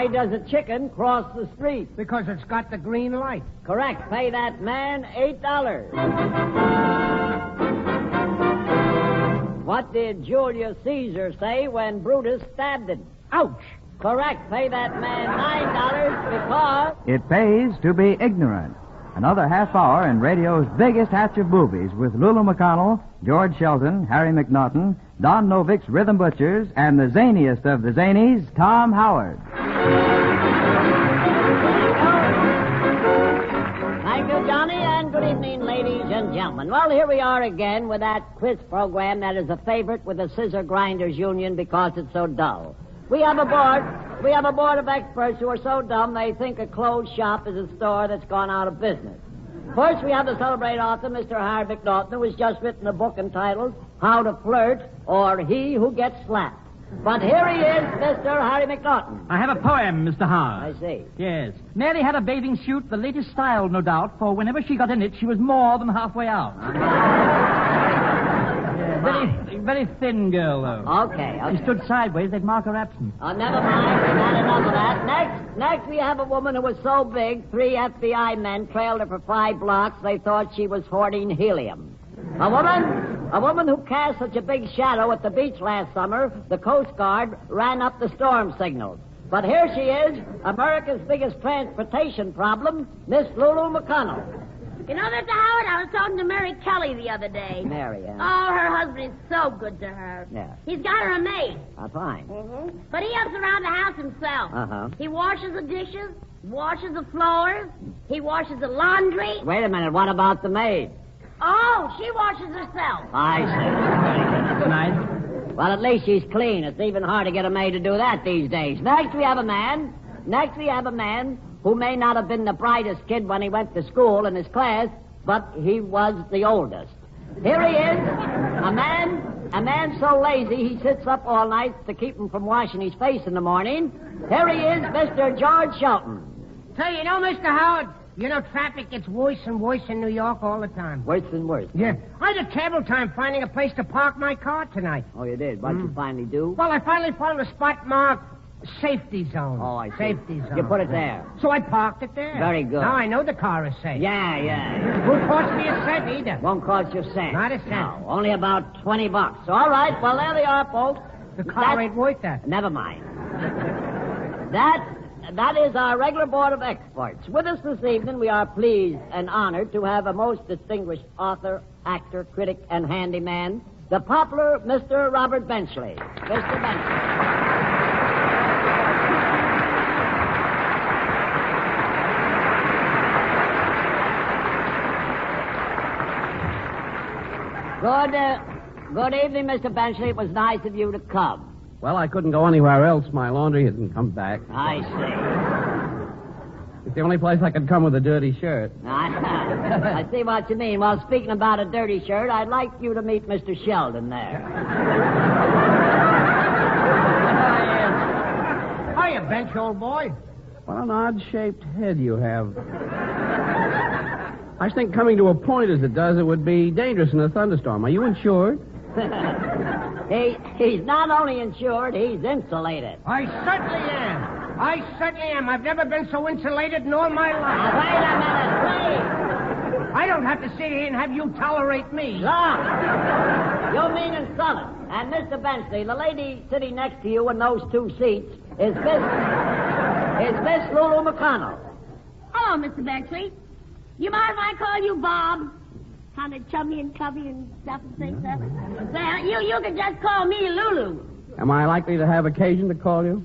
Why does a chicken cross the street? Because it's got the green light. Correct. Pay that man $8. What did Julius Caesar say when Brutus stabbed him? Ouch! Correct. Pay that man $9 because... It pays to be ignorant. Another half hour in radio's biggest hatch of movies with Lulu Mcconnell, George Shelton, Harry McNaughton, Don Novik's Rhythm Butchers, and the zaniest of the zanies, Tom Howard. Thank you, Johnny, and good evening, ladies and gentlemen. Well, here we are again with that quiz program that is a favorite with the Scissor Grinders Union because it's so dull. We have a board of experts who are so dumb they think a closed shop is a store that's gone out of business. First, we have the celebrated author, Mr. Harry McNaughton, who has just written a book entitled How to Flirt or He Who Gets Slapped. But here he is, Mr. Harry McNaughton. I have a poem, Mr. Howard. I see. Yes. Mary had a bathing suit, the latest style, no doubt, for whenever she got in it, she was more than halfway out. Very thin girl, though. Okay. She stood sideways, they'd mark her absent. Oh, never mind. We've had enough of that. Next, we have a woman who was so big, 3 FBI men trailed her for 5 blocks. They thought she was hoarding helium. A woman who cast such a big shadow at the beach last summer, the Coast Guard ran up the storm signals. But here she is, America's biggest transportation problem, Miss Lulu Mcconnell. You know, Mr. Howard, I was talking to Mary Kelly the other day. Mary, yeah. Oh, her husband is so good to her. Yeah. He's got her a maid. Fine. Mm-hmm. But he helps around the house himself. Uh-huh. He washes the dishes, washes the floors, he washes the laundry. Wait a minute, what about the maid? Oh, she washes herself. I see. That's nice. Well, at least she's clean. It's even hard to get a maid to do that these days. Next, we have a man who may not have been the brightest kid when he went to school in his class, but he was the oldest. Here he is, a man so lazy he sits up all night to keep him from washing his face in the morning. Here he is, Mr. George Shelton. Say, you know, Mr. Howard, you know, traffic gets worse and worse in New York all the time. Worse and worse. Yeah. I had a terrible time finding a place to park my car tonight. Oh, you did? What'd you finally do? Well, I finally found a spot marked safety zone. Oh, I see. Safety zone. You put it there. So I parked it there. Very good. Now I know the car is safe. Yeah. Won't cost me a cent either. Won't cost you a cent. Not a cent. No, only about $20. All right, well, there they are, folks. The car ain't worth that. Never mind. That is our regular board of experts. With us this evening, we are pleased and honored to have a most distinguished author, actor, critic, and handyman, the popular Mr. Robert Benchley. Mr. Benchley. Good evening, Mr. Benchley. It was nice of you to come. Well, I couldn't go anywhere else. My laundry hasn't come back. I see. It's the only place I could come with a dirty shirt. I see what you mean. Well, speaking about a dirty shirt, I'd like you to meet Mr. Sheldon there. Hiya, Bench, old boy. What an odd-shaped head you have. I think coming to a point as it does, it would be dangerous in a thunderstorm. Are you insured? He's not only insured, he's insulated. I certainly am. I've never been so insulated in all my life. Now, wait a minute, please. I don't have to sit here and have you tolerate me. Look, you mean insulted. And Mr. Benchley, the lady sitting next to you in those 2 seats is Miss Lulu Mcconnell. Hello, Mr. Benchley. You mind if I call you Bob? Kind of chummy and cubby and stuff and things. Well, you can just call me Lulu. Am I likely to have occasion to call you?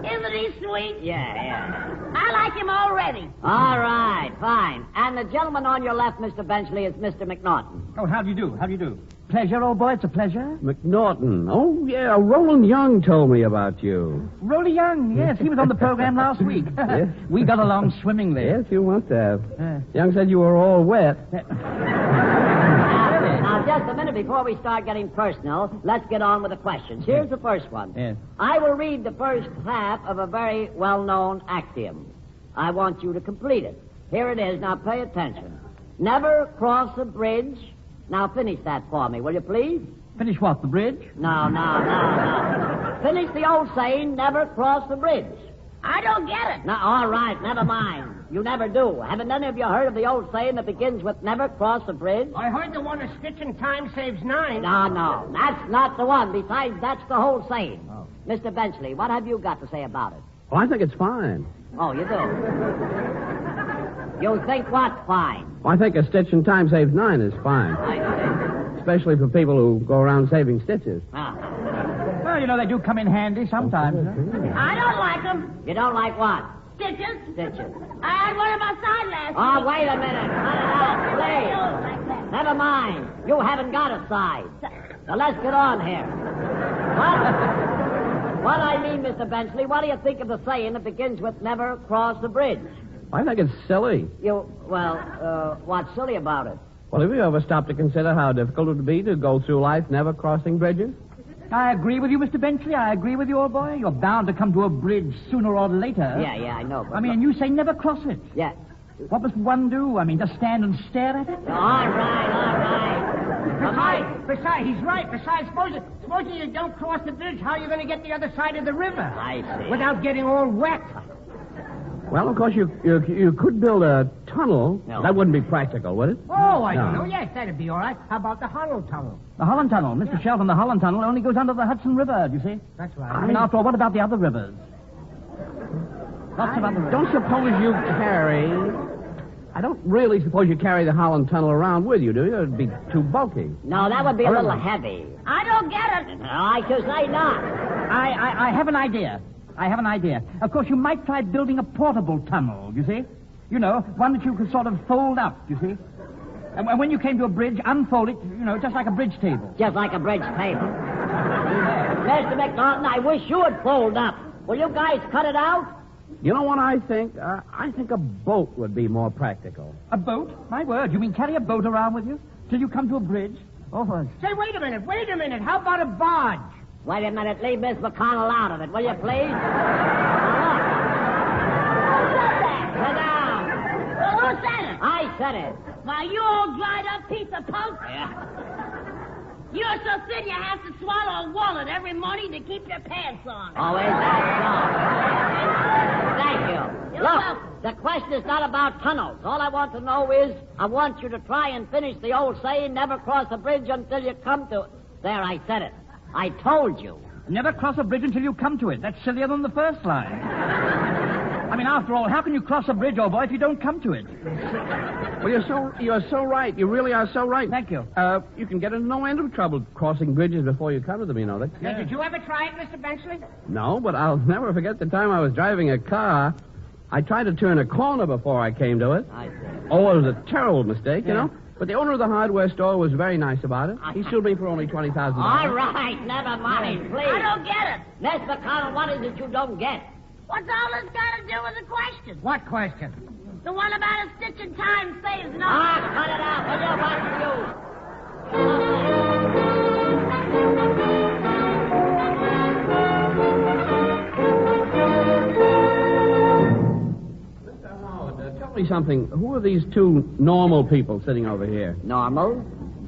Isn't he sweet? Yeah. I like him already. All right, fine. And the gentleman on your left, Mr. Benchley, is Mr. McNaughton. Oh, how do you do? Pleasure, old boy, it's a pleasure. McNaughton. Oh, yeah, Roland Young told me about you. Rolly Young, yes, he was on the program last week. Yes. We got along swimmingly. Yes, you must have. Young said you were all wet. Now, just a minute before we start getting personal, let's get on with the questions. Here's the first one. Yes. I will read the first half of a very well-known axiom. I want you to complete it. Here it is. Now, pay attention. Never cross a bridge. Now finish that for me, will you please? Finish what, the bridge? No. Finish the old saying, never cross the bridge. I don't get it. No, all right, never mind. You never do. Haven't any of you heard of the old saying that begins with never cross the bridge? I heard the one a stitch in time saves 9. No, that's not the one. Besides, that's the whole saying. Oh. Mr. Benchley, what have you got to say about it? Well, I think it's fine. Oh, you do? You think what's fine? Well, I think a stitch in time saves 9 is fine. I see. Especially for people who go around saving stitches. Ah. Well, you know, they do come in handy sometimes. Huh? I don't like them. You don't like what? Stitches. Stitches. I had one on my side last Oh, week. wait a minute. Cut it out, please. Never mind. You haven't got a side. Now, let's get on here. What I mean, Mr. Benchley, what do you think of the saying that begins with never cross the bridge? I think it's silly. What's silly about it? Well, have you ever stopped to consider how difficult it would be to go through life never crossing bridges? I agree with you, Mr. Benchley. I agree with you, old boy. You're bound to come to a bridge sooner or later. Yeah, I know. But I mean, you say never cross it. Yeah. What must one do? I mean, just stand and stare at it? All right. Besides, he's right. Besides, supposing you don't cross the bridge, how are you going to get the other side of the river? I see. Without getting all wet. Well, of course, you could build a tunnel. No. That wouldn't be practical, would it? Oh, I No. don't know. Yes, that'd be all right. How about the Hollow Tunnel? The Holland Tunnel. Mr. Shelton, the Holland Tunnel only goes under the Hudson River, do you see? That's right. I mean, after all, what about the other rivers? Lots of other rivers. Don't suppose you carry... I don't really suppose you carry the Holland Tunnel around with you, do you? It'd be too bulky. No, that would be a little heavy. I don't get it. No, I should say not. I have an idea. Of course, you might try building a portable tunnel, you see? You know, one that you could sort of fold up, you see? And when you came to a bridge, unfold it, you know, just like a bridge table. Just like a bridge table. Mr. McNaughton, I wish you would fold up. Will you guys cut it out? You know what I think? I think a boat would be more practical. A boat? My word, you mean carry a boat around with you till you come to a bridge? Oh, Say, wait a minute. How about a barge? Wait a minute. Leave Miss McConnell out of it, will you, please? Sit down. Well, who said it? I said it. Why, you old dried-up piece of punk. Yeah. You're so thin you have to swallow a wallet every morning to keep your pants on. Oh, is that so? Thank you. You're Look, welcome. the question is not about tunnels. All I want to know is, I want you to try and finish the old saying, never cross a bridge until you come to it. There, I said it. I told you. never cross a bridge until you come to it. That's sillier than the first line. I mean, after all, how can you cross a bridge, old boy, if you don't come to it? Well, you're so right. You really are so right. Thank you. You can get into no end of trouble crossing bridges before you come to them, you know. Now, did you ever try it, Mr. Benchley? No, but I'll never forget the time I was driving a car. I tried to turn a corner before I came to it. I see. Oh, it was a terrible mistake, you know. But the owner of the hardware store was very nice about it. He sued me for only $20,000. All right, never mind, please. I don't get it. Miss McConnell, what is it you don't get? What's all this got to do with the question? What question? The one about a stitch in time saves no. Cut it out, will you? Mr. Howard, tell me something. Who are these two normal people sitting over here? Normal?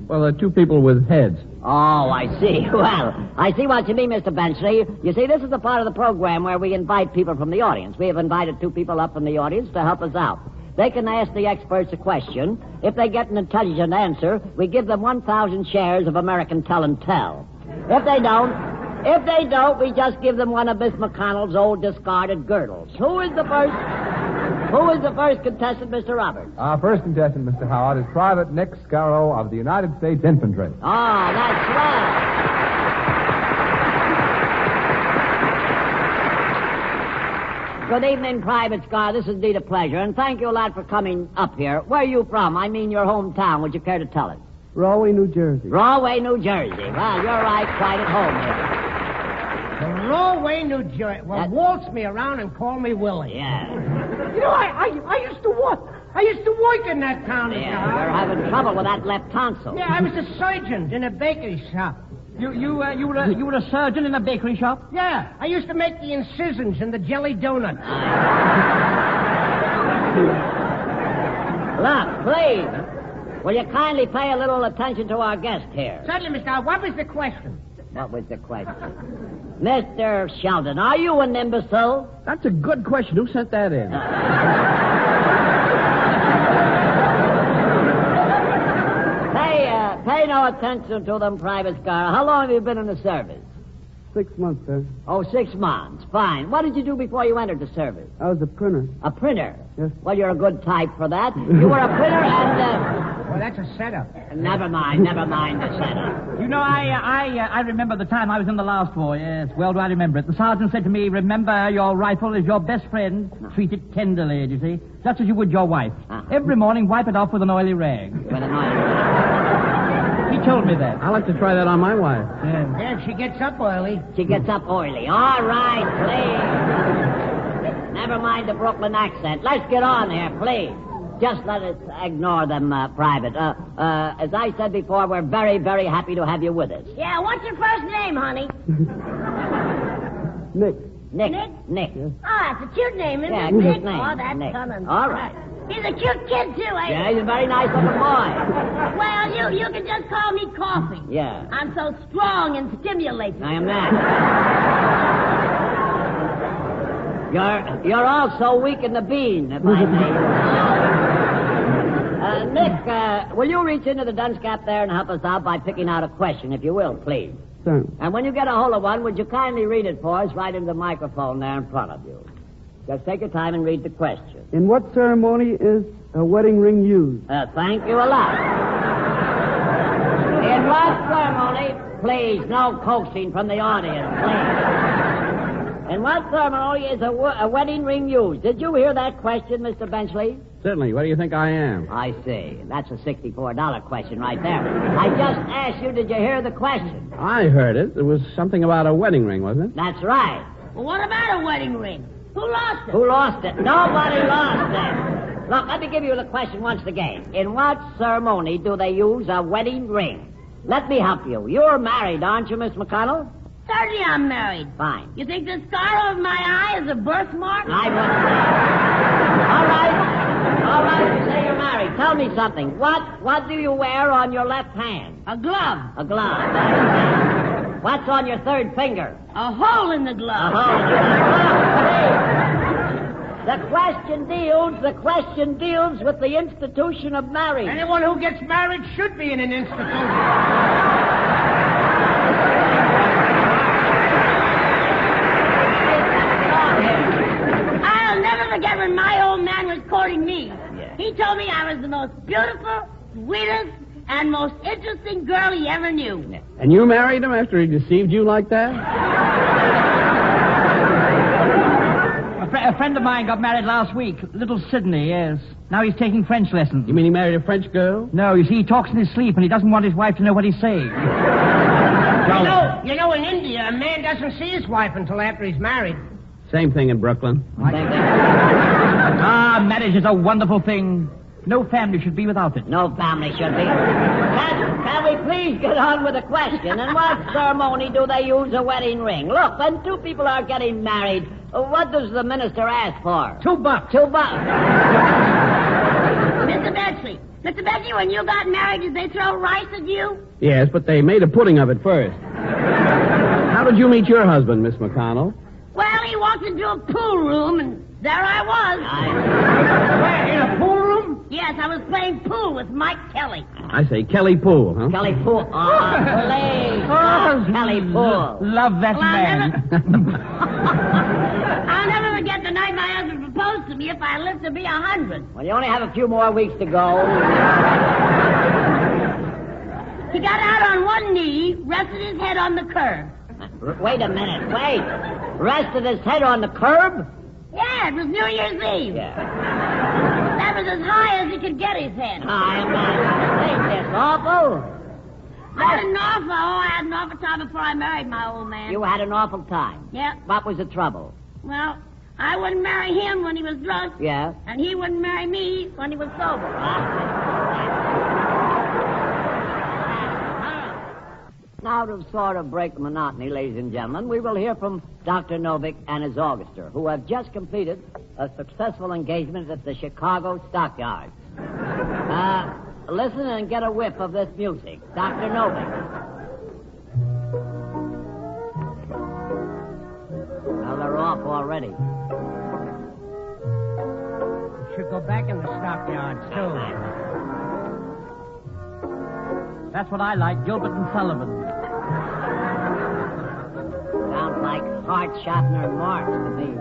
Well, they're two people with heads. Oh, I see. Well, I see what you mean, Mr. Benchley. You see, this is the part of the program where we invite people from the audience. We have invited two people up from the audience to help us out. They can ask the experts a question. If they get an intelligent answer, we give them 1,000 shares of American Tell and Tell. If they don't, we just give them one of Miss McConnell's old discarded girdles. Who is the first contestant, Mr. Roberts? Our first contestant, Mr. Howard, is Private Nick Scarrow of the United States Infantry. Oh, that's right. Good evening, Private Scar. This is indeed a pleasure, and thank you a lot for coming up here. Where are you from? I mean your hometown. Would you care to tell us? Rahway, New Jersey. Rahway, New Jersey. Well, you're right, quite at home here. Rahway, New Jersey. Well, waltz me around and call me Willie. Yeah. You know, I used to work. I used to work in that town. Mr. Yeah, Howard. you're having trouble with that left tonsil. Yeah, I was a surgeon in a bakery shop. You were a surgeon in a bakery shop? Yeah, I used to make the incisions in the jelly donuts. Look, please. Will you kindly pay a little attention to our guest here? Certainly, Mr. Howard. What was the question? What was the question? Mr. Sheldon, are you an imbecile? That's a good question. Who sent that in? Pay no attention to them, Private Scar. How long have you been in the service? 6 months, sir. Oh, 6 months. Fine. What did you do before you entered the service? I was a printer. A printer? Yes. Well, you're a good type for that. You were a printer and, Well, that's a setup. Never mind the setup. You know, I remember the time I was in the last war, yes. Well do I remember it. The sergeant said to me, remember your rifle is your best friend. Treat it tenderly, do you see? Just as you would your wife. Every morning, wipe it off with an oily rag. With an oily rag. He told me that. I'd like to try that on my wife. Yeah, if she gets up early. She gets up oily. All right, please. Never mind the Brooklyn accent. Let's get on here, please. Just let us ignore them, Private. As I said before, we're very, very happy to have you with us. Yeah, what's your first name, honey? Nick. Nick. Oh, that's a cute name, isn't Yeah, it? cute Nick. name. Oh, that's Nick. coming. All right. He's a cute kid, too, ain't Yeah, he? he's a very nice looking boy. Well, you can just call me Coffee. Yeah. I'm so strong and stimulating. I am that. You're all so weak in the bean, if I may. Nick, will you reach into the dunce cap there and help us out by picking out a question, if you will, please? Sir. And when you get a hold of one, would you kindly read it for us right into the microphone there in front of you? Just take your time and read the question. In what ceremony is a wedding ring used? Thank you a lot. In what ceremony, please, no coaxing from the audience, please. In what ceremony is a wedding ring used? Did you hear that question, Mr. Benchley? Certainly. What do you think I am? I see. That's a $64 question right there. I just asked you, did you hear the question? I heard it. It was something about a wedding ring, wasn't it? That's right. Well, what about a wedding ring? Who lost it? Who lost it? Nobody lost it. Look, let me give you the question once again. In what ceremony do they use a wedding ring? Let me help you. You're married, aren't you, Miss McConnell? Certainly I'm married. Fine. You think the scar over my eye is a birthmark? I wouldn't say. All right, you say you're married. Tell me something. What do you wear on your left hand? A glove. A glove. What's on your third finger? A hole in the glove. A hole in the glove. The question deals with the institution of marriage. Anyone who gets married should be in an institution. I'll never forget when my old man was courting me. Yeah. He told me I was the most beautiful, sweetest, and most interesting girl he ever knew. And you married him after he deceived you like that? A friend of mine got married last week. Little Sydney, yes. Now he's taking French lessons. You mean he married a French girl? No, you see, he talks in his sleep, and he doesn't want his wife to know what he's saying. You know, in India, a man doesn't see his wife until after he's married. Same thing in Brooklyn. Marriage is a wonderful thing. No family should be without it. No family should be. Can we please get on with the question? In what ceremony do they use a wedding ring? Look, when two people are getting married, what does the minister ask for? $2. $2. Mr. Benchley, when you got married, did they throw rice at you? Yes, but they made a pudding of it first. How did you meet your husband, Miss McConnell? Well, he walked into a pool room, and there I was. Where, in a pool room? Yes, I was playing pool with Mike Kelly. I say Kelly Poole, huh? Kelly Poole. Please. Kelly Poole. Love that man. I'll never forget the night my husband proposed to me if I lived to be 100. Well, you only have a few more weeks to go. He got out on one knee, rested his head on the curb. Wait a minute. Wait. Rested his head on the curb? Yeah, it was New Year's Eve. Yeah. That was as high as he could get his head. I'm not. Ain't this awful? I had an awful time before I married my old man. You had an awful time. Yep. What was the trouble? Well, I wouldn't marry him when he was drunk. Yeah. And he wouldn't marry me when he was sober. Now, to sort of break the monotony, ladies and gentlemen, we will hear from Dr. Novick and his orchestra, who have just completed a successful engagement at the Chicago Stockyards. listen and get a whiff of this music. Dr. Novick. Well, they're off already. Should go back in the stockyards, too. That's what I like, Gilbert and Sullivan. Sounds like Hart, Schaffner, and Marx to me.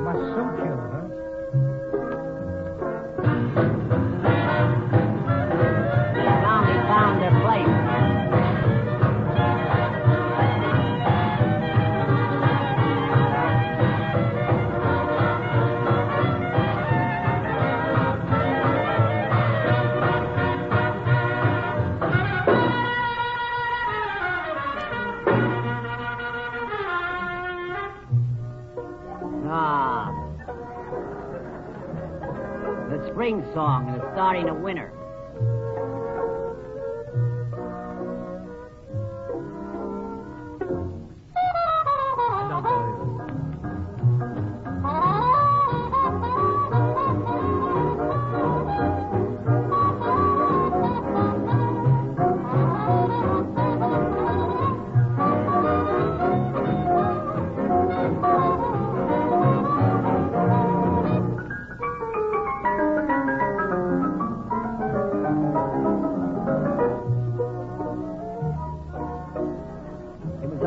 Must suit you, huh? They found their place. The spring song, and it's starting to winter.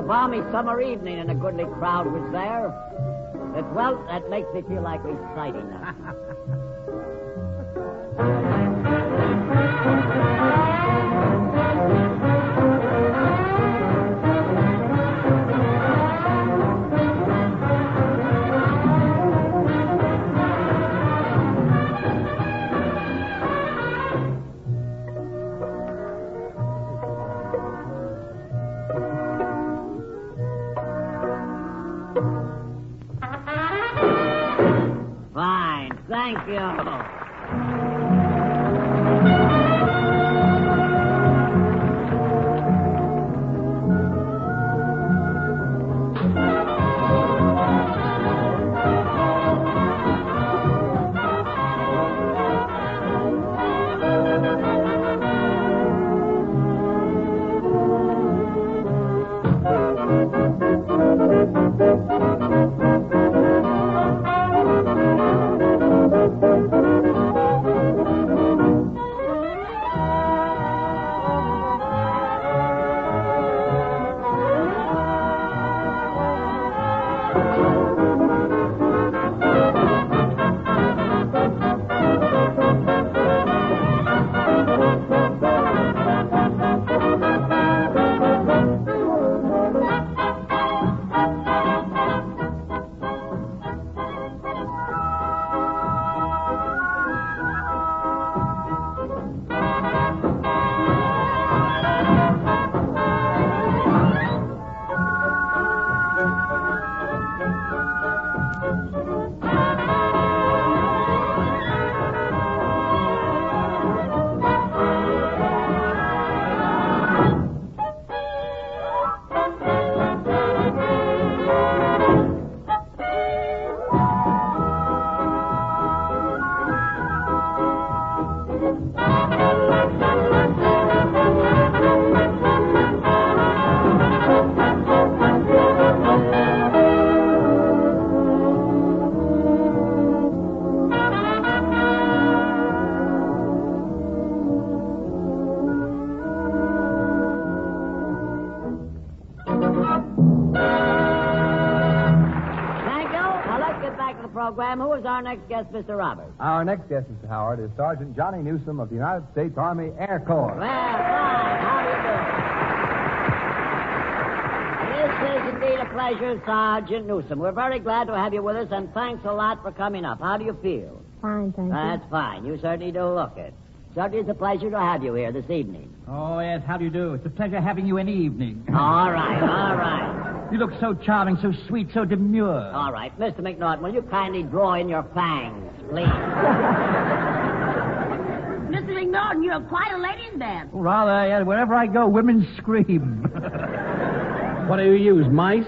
Balmy summer evening and a goodly crowd was there. That makes me feel like reciting now. Thank you. Program. Who is our next guest, Mr. Roberts? Our next guest, Mr. Howard, is Sergeant Johnny Newsome of the United States Army Air Corps. Well, fine. How do you do? This is indeed a pleasure, Sergeant Newsome. We're very glad to have you with us, and thanks a lot for coming up. How do you feel? Fine, thank you. That's fine. You certainly do look it. Certainly it's a pleasure to have you here this evening. Oh, yes, how do you do? It's a pleasure having you in the evening. All right, all right. You look so charming, so sweet, so demure. All right. Mr. McNaughton, will you kindly draw in your fangs, please? Mr. McNaughton, you're quite a ladies' man. Rather, yeah, wherever I go, women scream. What do you use, mice?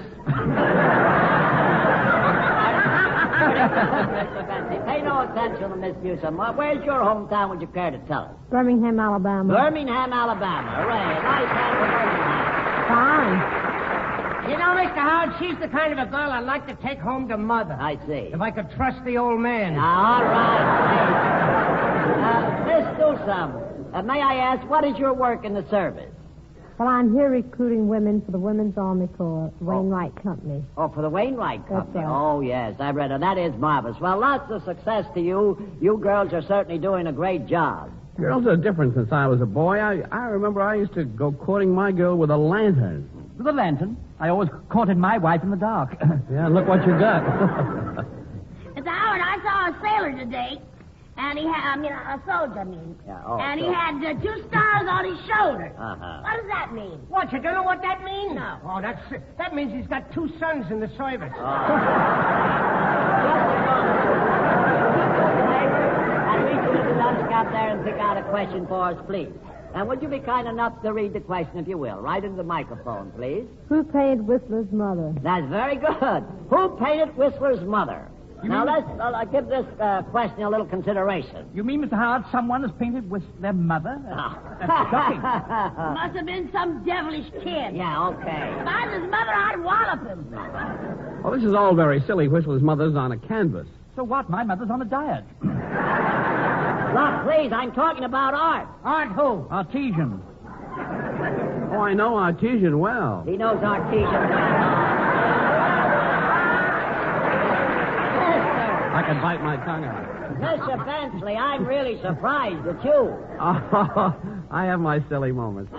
Pay no no attention to Miss Newsome. Where's your hometown? Would you care to tell us? Birmingham, Alabama. Birmingham, Alabama. Hooray. Nice hand for Birmingham. Fine. You know, Mr. Howard, she's the kind of a girl I'd like to take home to Mother. I see. If I could trust the old man. All right. Miss Newsome, may I ask, what is your work in the service? Well, I'm here recruiting women for the Women's Army Corps, Wainwright Company. Oh, for the Wainwright Company. That's right. Oh, yes, I read it. That is marvelous. Well, lots of success to you. You girls are certainly doing a great job. Girls are different since I was a boy. I remember I used to go courting my girl with a lantern. With a lantern? I always courted my wife in the dark. Yeah, look what you got. Mr. Howard, I saw a sailor today, and he had, a soldier, Yeah, and he so- had 2 stars on his shoulder. Uh-huh. What does that mean? What, you don't know what that means? No. Oh, that means he's got 2 sons in the service. And reach into the lunch cap there and pick out a question for us, please. And would you be kind enough to read the question, if you will? Right into the microphone, please. Who painted Whistler's mother? That's very good. Who painted Whistler's mother? Now, let's give this question a little consideration. You mean, Mr. Howard, someone has painted with their mother? That's shocking. Must have been some devilish kid. Yeah, okay. If I was his mother, I'd wallop him. Well, this is all very silly. Whistler's mother's on a canvas. So what? My mother's on a diet. Look, please, I'm talking about art. Art who? Artesian. Oh, I know Artesian well. He knows artesian. I can bite my tongue out. Mr. Bensley, I'm really surprised at you. Oh, I have my silly moments.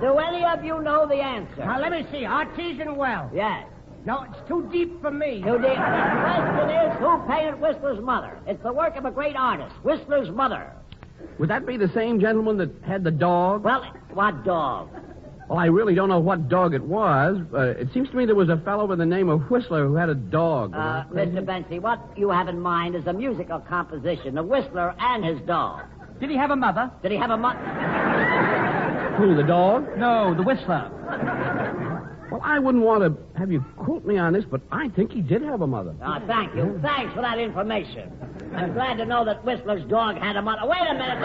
Do any of you know the answer? Now, let me see. Artesian well. Yes. No, it's too deep for me. Too deep. The question is, who painted Whistler's mother? It's the work of a great artist, Whistler's mother. Would that be the same gentleman that had the dog? Well, what dog? Well, I really don't know what dog it was. It seems to me there was a fellow by the name of Whistler who had a dog. Mr. Bensley, what you have in mind is a musical composition, the Whistler and his dog. Did he have a mother? Did he have a Who, the dog? No, the Whistler. Well, I wouldn't want to have you quote me on this, but I think he did have a mother. Thank you. Thanks for that information. I'm glad to know that Whistler's dog had a mother. Wait a minute.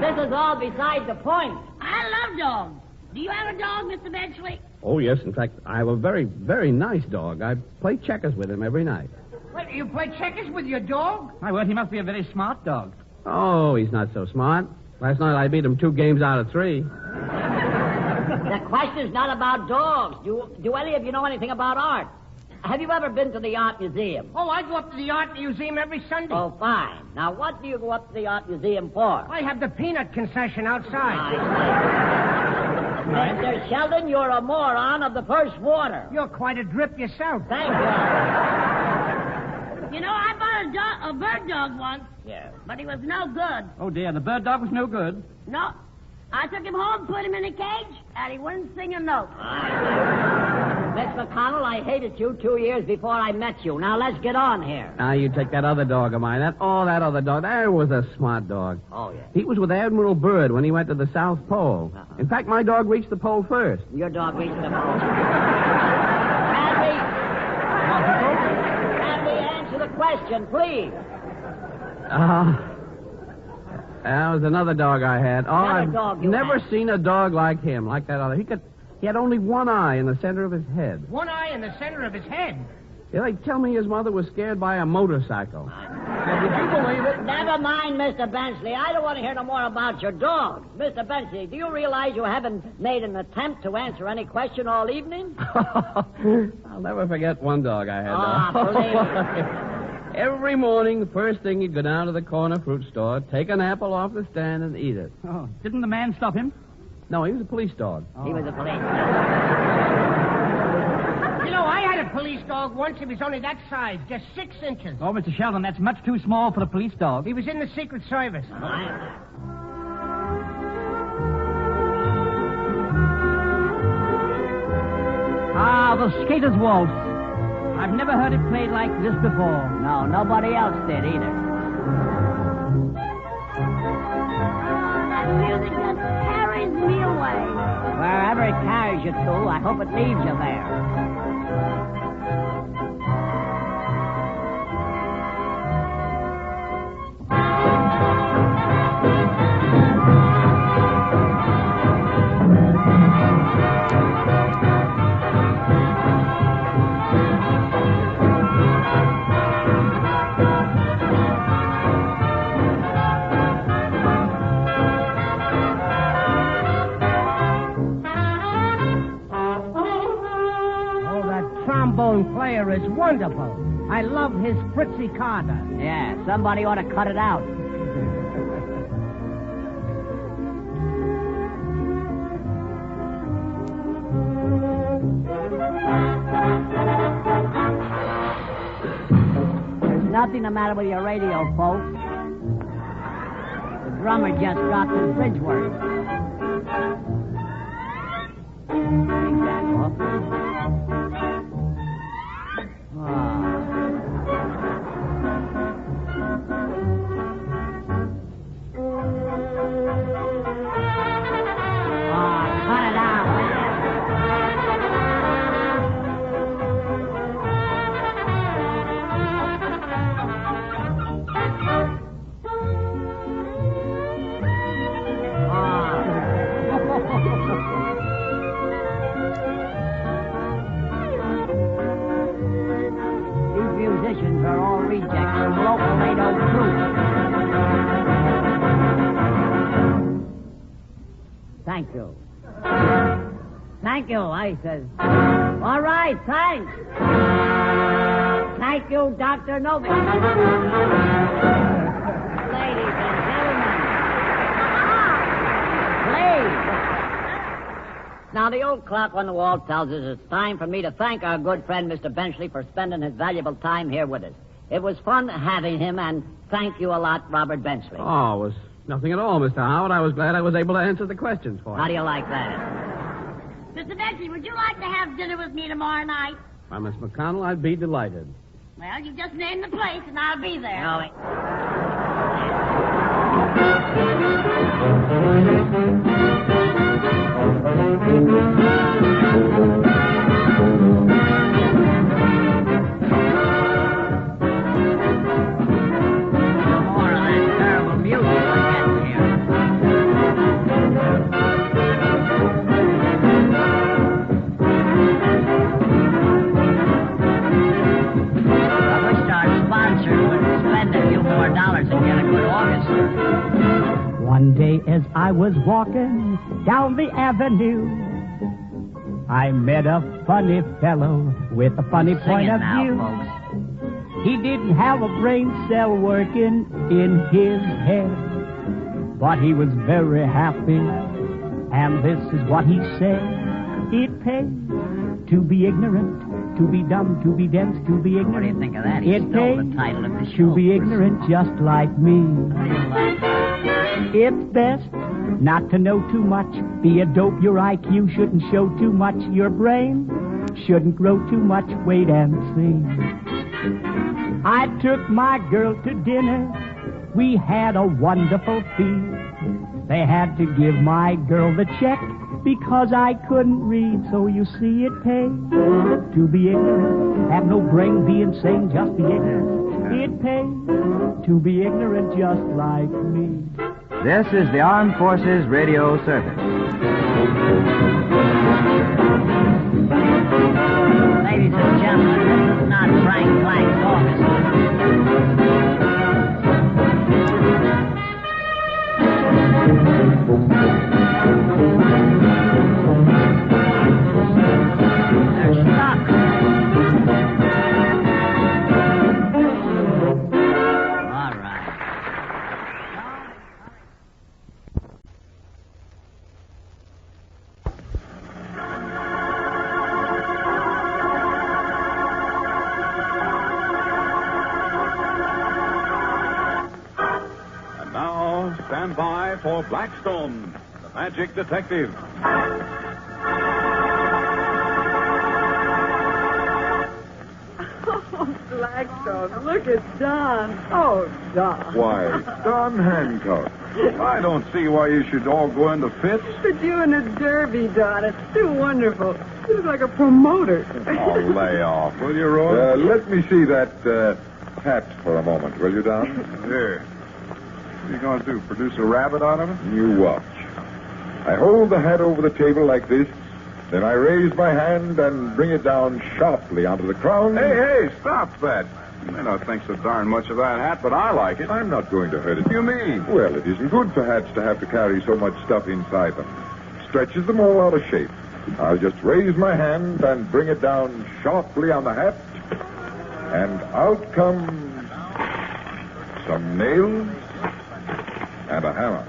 This is all beside the point. I love dogs. Do you have a dog, Mr. Benchley? Oh, yes. In fact, I have a very, very nice dog. I play checkers with him every night. Wait, you play checkers with your dog? My word, he must be a very smart dog. Oh, he's not so smart. Last night I beat him 2 games out of 3. The question's not about dogs. Do any of you know anything about art? Have you ever been to the art museum? Oh, I go up to the art museum every Sunday. Oh, fine. Now, what do you go up to the art museum for? I have the peanut concession outside. Mr. Sheldon, you're a moron of the first water. You're quite a drip yourself. Thank you. You know, I bought a bird dog once, Yeah. but he was no good. Oh, dear, the bird dog was no good. No. I took him home, put him in a cage, and he wouldn't sing a note. Miss McConnell, I hated you 2 years before I met you. Now, let's get on here. Now, you take that other dog of mine. That other dog. That was a smart dog. Oh, yeah. He was with Admiral Byrd when he went to the South Pole. In fact, my dog reached the pole first. Your dog reached the pole. Can we answer the question, please? That was another dog I had. Oh, Another dog you never had. seen a dog like him, like that other. He had only one eye in the center of his head. One eye in the center of his head. Yeah, they tell me his mother was scared by a motorcycle. Now, did you believe it? Never mind, Mr. Bensley. I don't want to hear no more about your dog. Mr. Bensley, do you realize you haven't made an attempt to answer any question all evening? I'll never forget one dog I had. Believe me. Every morning, the first thing, he'd go down to the corner fruit store, take an apple off the stand, and eat it. Oh, didn't the man stop him? No, he was a police dog. He was a policeman. You know, I had a police dog once. He was only that size, just 6 inches. Oh, Mr. Sheldon, that's much too small for a police dog. He was in the Secret Service. The Skater's Waltz. I've never heard it played like this before. No, nobody else did either. That music just carries me away. Wherever it carries you to, I hope it leaves you there. Mayor is wonderful. I love his Fritzy Carter. Yeah, somebody ought to cut it out. There's nothing the matter with your radio, folks. The drummer just dropped his bridge work. Take that off. Are all rejects from local NATO troops. Thank you. Thank you, I says. All right, thanks. Thank you, Dr. Novik. Ladies and gentlemen. Please. Now, the old clock on the wall tells us it's time for me to thank our good friend, Mr. Benchley, for spending his valuable time here with us. It was fun having him, and thank you a lot, Robert Benchley. Oh, it was nothing at all, Mr. Howard. I was glad I was able to answer the questions for you. How do you like that? Mr. Benchley, would you like to have dinner with me tomorrow night? Why, Miss McConnell, I'd be delighted. Well, you just name the place, and I'll be there. No, more of that terrible music we're getting here. I wish our sponsors would spend a few more dollars and get a good orchestra. One day as I was walking down the avenue, I met a funny fellow with a funny point of view. Folks. He didn't have a brain cell working in his head, but he was very happy, and this is what he said. It pays to be ignorant, to be dumb, to be dense, to be ignorant. What do you think of that? He It stole pays the title of the show. to be ignorant just like me. How do you like that? It's best not to know too much. Be a dope, your IQ shouldn't show too much. Your brain shouldn't grow too much. Wait and see. I took my girl to dinner. We had a wonderful feast. They had to give my girl the check because I couldn't read. So you see it pays to be ignorant. Have no brain, be insane, just be ignorant. It pays to be ignorant just like me. This is the Armed Forces Radio Service. Ladies and gentlemen, this is not Frank Blank's orchestra. They're stuck. All right. And now, stand by for Blackstone, the Magic Detective. Oh, Blackstone, look at Don. Oh, Don. Why, Don Hancock. I don't see why you should all go into fits. But you in a derby, Don. It's too wonderful. You look like a promoter. Oh, lay off, will you, Roy? Let me see that hat for a moment, will you, Don? Here. What are you going to do, produce a rabbit out of it? You watch. I hold the hat over the table like this, then I raise my hand and bring it down sharply onto the crown. Hey, stop that. You may not think so darn much of that hat, but I like it. I'm not going to hurt it. What do you mean? Well, it isn't good for hats to have to carry so much stuff inside them. Stretches them all out of shape. I'll just raise my hand and bring it down sharply on the hat. And out comes some nails and a hammer.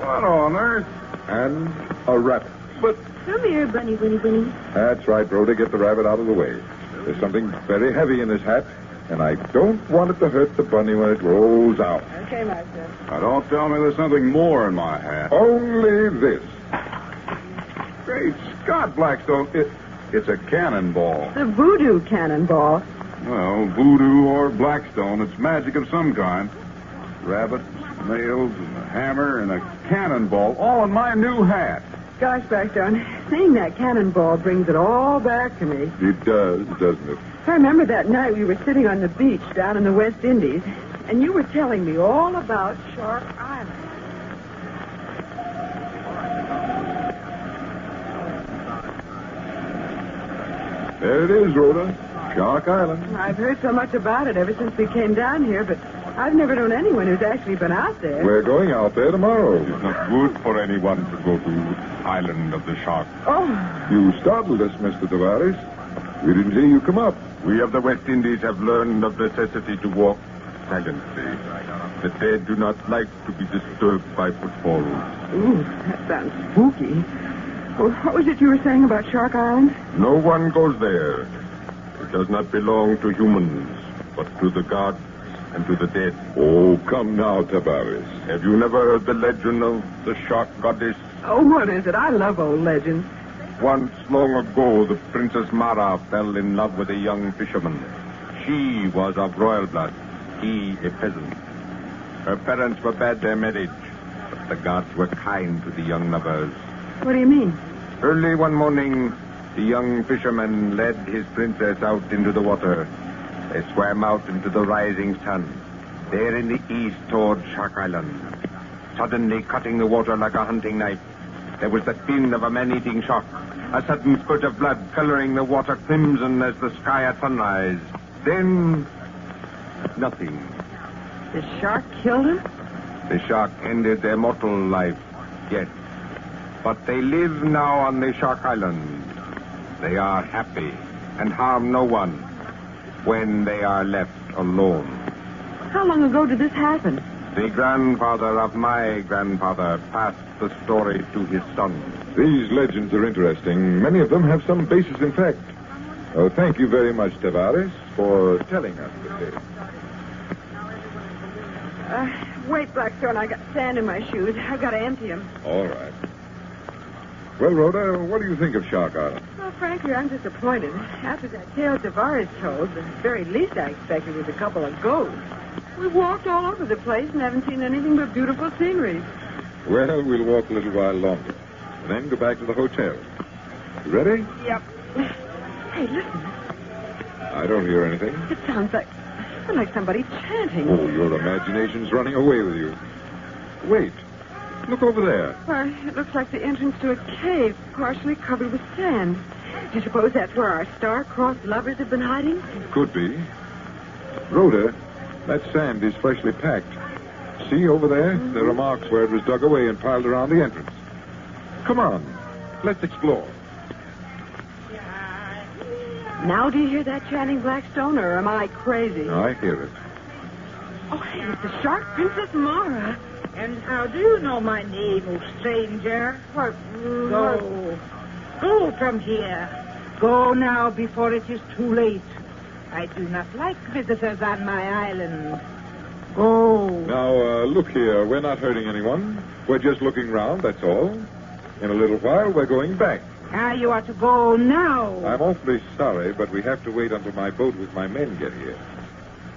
What on earth? And a rabbit. But Come here, Bunny, Bunny. that's right, Rhoda. Get the rabbit out of the way. There's something very heavy in this hat, and I don't want it to hurt the bunny when it rolls out. Okay, Master. now don't tell me there's something more in my hat. Only this. Great Scott, Blackstone. It's a cannonball. The voodoo cannonball. Well, voodoo or Blackstone, it's magic of some kind. Rabbits, nails, and a hammer, and a cannonball, all in my new hat. Gosh, Blackstone, seeing that cannonball brings it all back to me. It does, doesn't it? I remember that night we were sitting on the beach down in the West Indies, and you were telling me all about Shark Island. There it is, Rhoda. Shark Island. I've heard so much about it ever since we came down here, but I've never known anyone who's actually been out there. We're going out there tomorrow. It's not good for anyone to go to Island of the Shark. Oh, You startled us, Mr. Tavares. We didn't hear you come up. We of the West Indies have learned of necessity to walk silently. The dead do not like to be disturbed by footfalls. ooh, that sounds spooky. Well, what was it you were saying about Shark Island? No one goes there. It does not belong to humans, but to the gods and to the dead. Oh, come now, Tavares. Have you never heard the legend of the shark goddess? Oh, what is it? I love old legends. Once long ago, the Princess Mara fell in love with a young fisherman. She was of royal blood, he a peasant. Her parents forbade their marriage, but the gods were kind to the young lovers. What do you mean? Early one morning, the young fisherman led his princess out into the water. They swam out into the rising sun, there in the east toward Shark Island. Suddenly, cutting the water like a hunting knife, there was the fin of a man-eating shark. A sudden spurt of blood coloring the water crimson as the sky at sunrise. Then, nothing. The shark killed him? The shark ended their mortal life, yes. But they live now on the Shark Island. They are happy and harm no one when they are left alone. How long ago did this happen? The grandfather of my grandfather passed the story to his son. These legends are interesting. Many of them have some basis in fact. Oh, thank you very much, Tavares, for telling us the tale. Wait, Blackstone, I got sand in my shoes. I've got to empty them. All right. Well, Rhoda, what do you think of Shark Island? Well, frankly, I'm disappointed. After that tale Tavares told, the very least I expected was a couple of ghosts. We walked all over the place and haven't seen anything but beautiful scenery. Well, we'll walk a little while longer, and then go back to the hotel. You ready? Yep. Hey, listen. I don't hear anything. It sounds like somebody chanting. Oh, your imagination's running away with you. Wait. Look over there. Why, it looks like the entrance to a cave, partially covered with sand. Do you suppose that's where our star-crossed lovers have been hiding? Could be. Rhoda, that sand is freshly packed. See over there? Mm-hmm. There are marks where it was dug away and piled around the entrance. Come on. Let's explore. Now do you hear that chanting, Blackstone, or am I crazy? I hear it. Oh, hey, it's the Shark Princess Mara. And how do you know my name, oh stranger? What? Go. Go from here. Go now before it is too late. I do not like visitors on my island. Go. Now, look here. We're not hurting anyone. We're just looking round, that's all. In a little while, we're going back. Ah, you are to go now. I'm awfully sorry, but we have to wait until my boat with my men get here.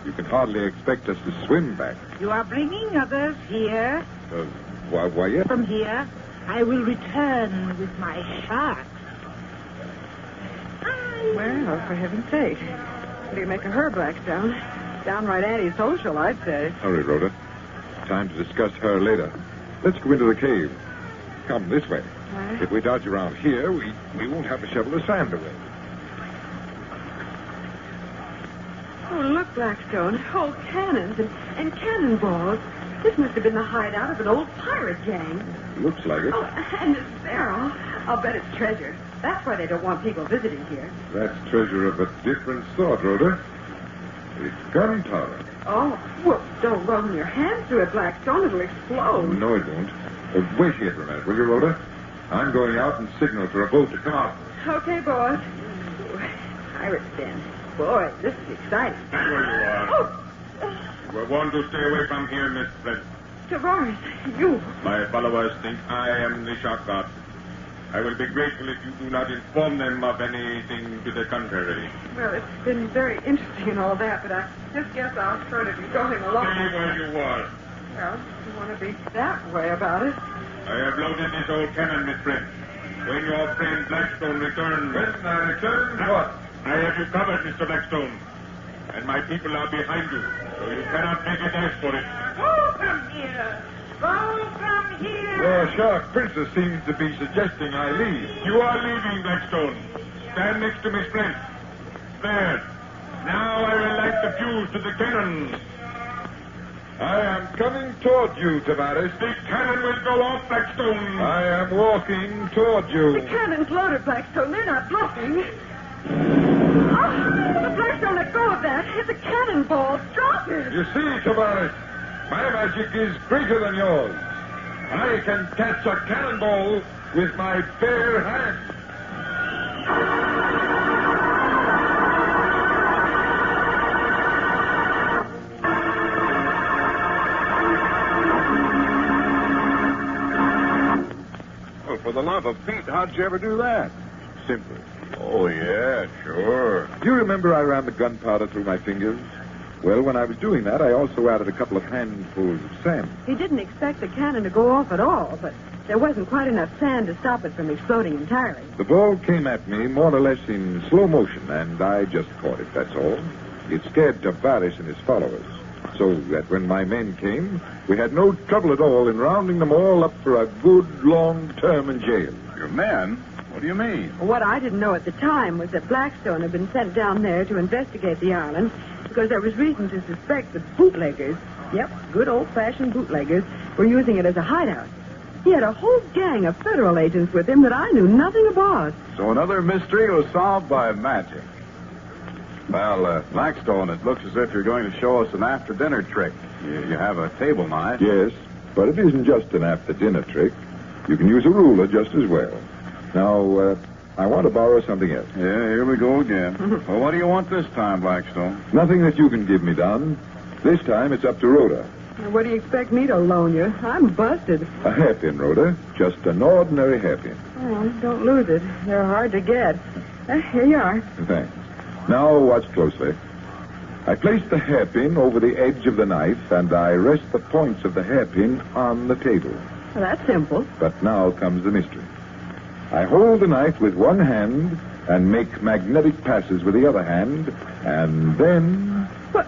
You can hardly expect us to swim back. You are bringing others here. Why, yes. From here, I will return with my sharks. Well, for heaven's sake. What do you make of her, Blackstone? Downright antisocial, I'd say. Hurry, Rhoda. Time to discuss her later. Let's go into the cave. Come this way. If we dodge around here, we won't have to shovel the sand away. Oh, look, Blackstone. Whole cannons and cannonballs. This must have been the hideout of an old pirate gang. Looks like it. Oh, and this barrel. I'll bet it's treasure. That's why they don't want people visiting here. That's treasure of a different sort, Rhoda. It's gunpowder. Oh, well, don't run your hands through it, Blackstone. It'll explode. No, it won't. Wait here for a minute, will you, Rhoda? I'm going out and signal for a boat to come out. Okay, boss. Pirate Den. Boy, this is exciting. There you are. Oh! You were warned to stay away from here, Miss Flint. Tavares, you. My followers think I am the shot god. I will be grateful if you do not inform them of anything to the contrary. Well, it's been very interesting and all that, but I just guess I'll sort of be going along. Stay where you are. Well, you want to be that way about it. I have loaded this old cannon, Miss Flint. When your friend Blackstone returns... When I return, what? I have you covered, Mr. Blackstone. And my people are behind you, so you cannot make a dash for it. Go from here. Go from here. The Shark Princess seems to be suggesting I leave. You are leaving, Blackstone. Stand next to Miss Flint. There. Now I will light the fuse to the cannon. I am coming toward you, Tavares. The cannon will go off, Blackstone. I am walking toward you. The cannon's loaded, Blackstone. They're not bluffing. Oh, Blackstone, let go of that. It's a cannonball. Drop it. You see, Tavares, my magic is greater than yours. I can catch a cannonball with my bare hands. Well, for the love of Pete, how'd you ever do that? Simple. Oh, yeah, sure. Do you remember I ran the gunpowder through my fingers? Well, when I was doing that, I also added a couple of handfuls of sand. He didn't expect the cannon to go off at all, but there wasn't quite enough sand to stop it from exploding entirely. The ball came at me more or less in slow motion, and I just caught it, that's all. It scared Tavares and his followers, so that when my men came, we had no trouble at all in rounding them all up for a good long term in jail. Your men? What do you mean? What I didn't know at the time was that Blackstone had been sent down there to investigate the island because there was reason to suspect that bootleggers, yep, good old-fashioned bootleggers, were using it as a hideout. He had a whole gang of federal agents with him that I knew nothing about. So another mystery was solved by magic. Well, Blackstone, it looks as if you're going to show us an after-dinner trick. You have a table knife. Yes, but it isn't just an after-dinner trick. You can use a ruler just as well. Now, I want to borrow something else. Yeah, here we go again. Well, what do you want this time, Blackstone? Nothing that you can give me, Don. This time it's up to Rhoda. What do you expect me to loan you? I'm busted. A hairpin, Rhoda. Just an ordinary hairpin. Oh, don't lose it. They're hard to get. Here you are. Thanks. Now, watch closely. I place the hairpin over the edge of the knife, and I rest the points of the hairpin on the table. Well, that's simple. But now comes the mystery. I hold the knife with one hand and make magnetic passes with the other hand, and then... But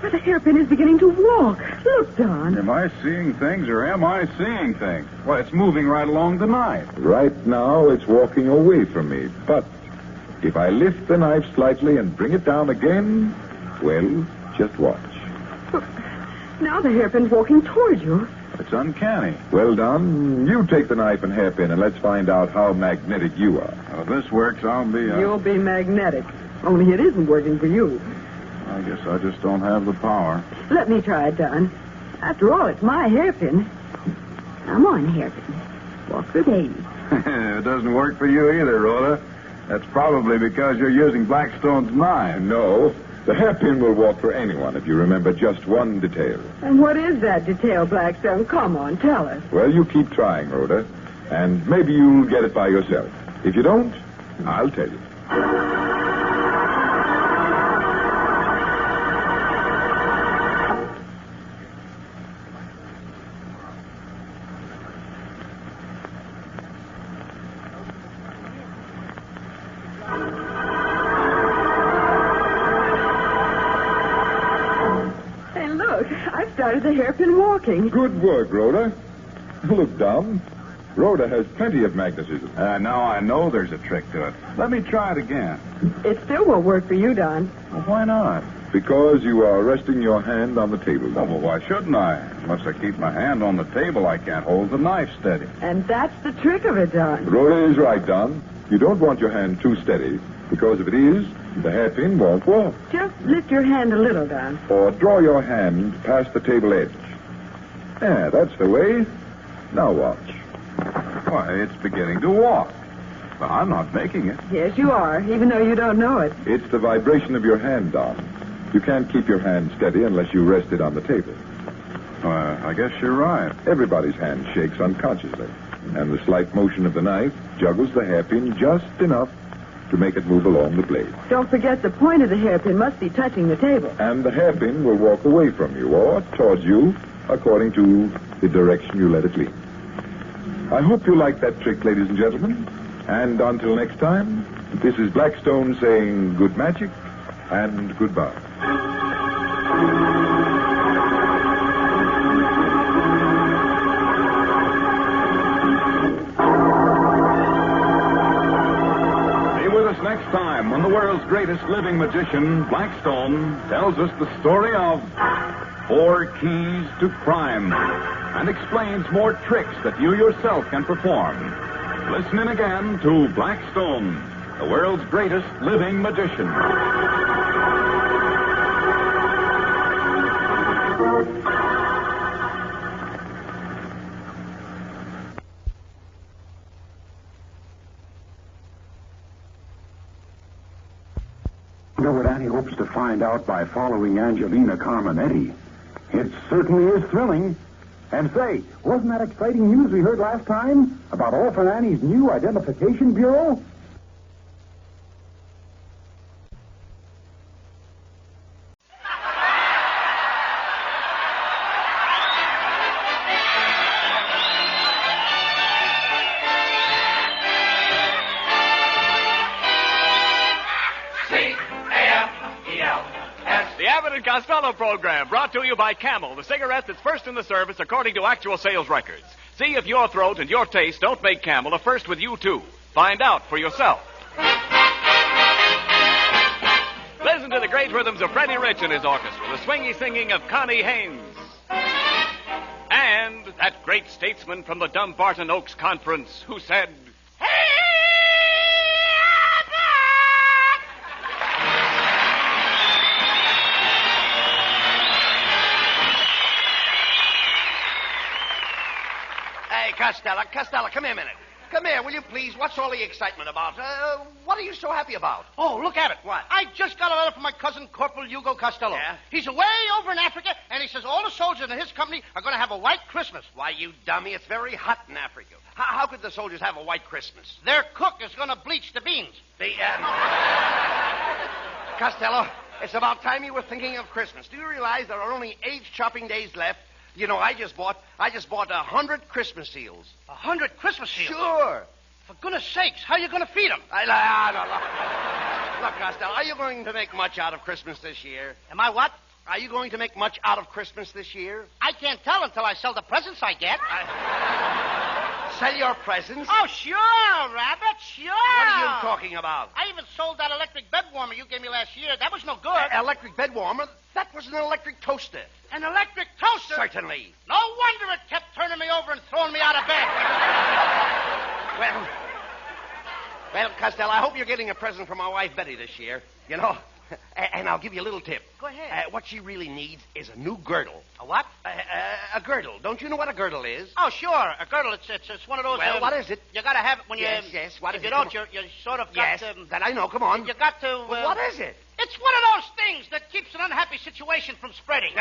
the hairpin is beginning to walk. Look, Don. Am I seeing things or am I seeing things? Well, it's moving right along the knife. Right now, it's walking away from me. But if I lift the knife slightly and bring it down again, well, just watch. But now the hairpin's walking toward you. It's uncanny. Well, Don, you take the knife and hairpin, and let's find out how magnetic you are. Well, if this works, I'll be... You'll be magnetic. Only it isn't working for you. I guess I just don't have the power. Let me try it, Don. After all, it's my hairpin. Come on, hairpin. Walk the baby. It doesn't work for you either, Rhoda. That's probably because you're using Blackstone's knife. No. The hairpin will walk for anyone if you remember just one detail. And what is that detail, Blackstone? Come on, tell us. Well, you keep trying, Rhoda, and maybe you'll get it by yourself. If you don't, I'll tell you. Started the hairpin walking. Good work, Rhoda. Look, Dom. Rhoda has plenty of magnetism. Now I know there's a trick to it. Let me try it again. It still won't work for you, Don. Well, why not? Because you are resting your hand on the table. Oh, well, why shouldn't I? Unless I keep my hand on the table, I can't hold the knife steady. And that's the trick of it, Don. Rhoda is right, Don. You don't want your hand too steady, because if it is, the hairpin won't walk. Just lift your hand a little, Don. Or draw your hand past the table edge. Yeah, that's the way. Now watch. Why, it's beginning to walk. But I'm not making it. Yes, you are, even though you don't know it. It's the vibration of your hand, Don. You can't keep your hand steady unless you rest it on the table. I guess you're right. Everybody's hand shakes unconsciously. And the slight motion of the knife juggles the hairpin just enough to make it move along the blade. Don't forget the point of the hairpin must be touching the table. And the hairpin will walk away from you or towards you according to the direction you let it lead. I hope you like that trick, ladies and gentlemen. And until next time, this is Blackstone saying good magic and goodbye. Next time, when the world's greatest living magician, Blackstone, tells us the story of 4 Keys to Crime and explains more tricks that you yourself can perform. Listen in again to Blackstone, the world's greatest living magician. Know what Annie hopes to find out by following Angelina Carminetti. It certainly is thrilling. And say, wasn't that exciting news we heard last time about Orphan Annie's new identification bureau? Costello program brought to you by Camel, the cigarette that's first in the service according to actual sales records. See if your throat and your taste don't make Camel a first with you, too. Find out for yourself. Listen to the great rhythms of Freddie Rich and his orchestra, the swingy singing of Connie Haynes. And that great statesman from the Dumbarton Oaks Conference who said, Costello, come here a minute. Come here, will you please? What's all the excitement about? What are you so happy about? Oh, look at it. What? I just got a letter from my cousin, Corporal Hugo Costello. Yeah? He's away over in Africa, and he says all the soldiers in his company are going to have a white Christmas. Why, you dummy, it's very hot in Africa. How could the soldiers have a white Christmas? Their cook is going to bleach the beans. Costello, it's about time you were thinking of Christmas. Do you realize there are only 8 shopping days left? You know, I just bought 100 Christmas seals. 100 Christmas seals? Sure. For goodness sakes, how are you going to feed them? Look, Costello, are you going to make much out of Christmas this year? Am I what? Are you going to make much out of Christmas this year? I can't tell until I sell the presents I get. Sell your presents? Oh, sure, Rabbit, sure. What are you talking about? I even sold that electric bed warmer you gave me last year. That was no good. Electric bed warmer? That was an electric toaster. An electric toaster? Certainly. No wonder it kept turning me over and throwing me out of bed. Well, Costello, I hope you're getting a present from my wife, Betty, this year. You know, and I'll give you a little tip. Go ahead. What she really needs is a new girdle. A what? A girdle. Don't you know what a girdle is? Oh, sure. A girdle. It's one of those... Well, what is it? You got to have it when you... Yes. What is it? If you don't, you sort of got to... Yes, that I know. Come on. You got to... What is it? It's one of those things that keeps an unhappy situation from spreading.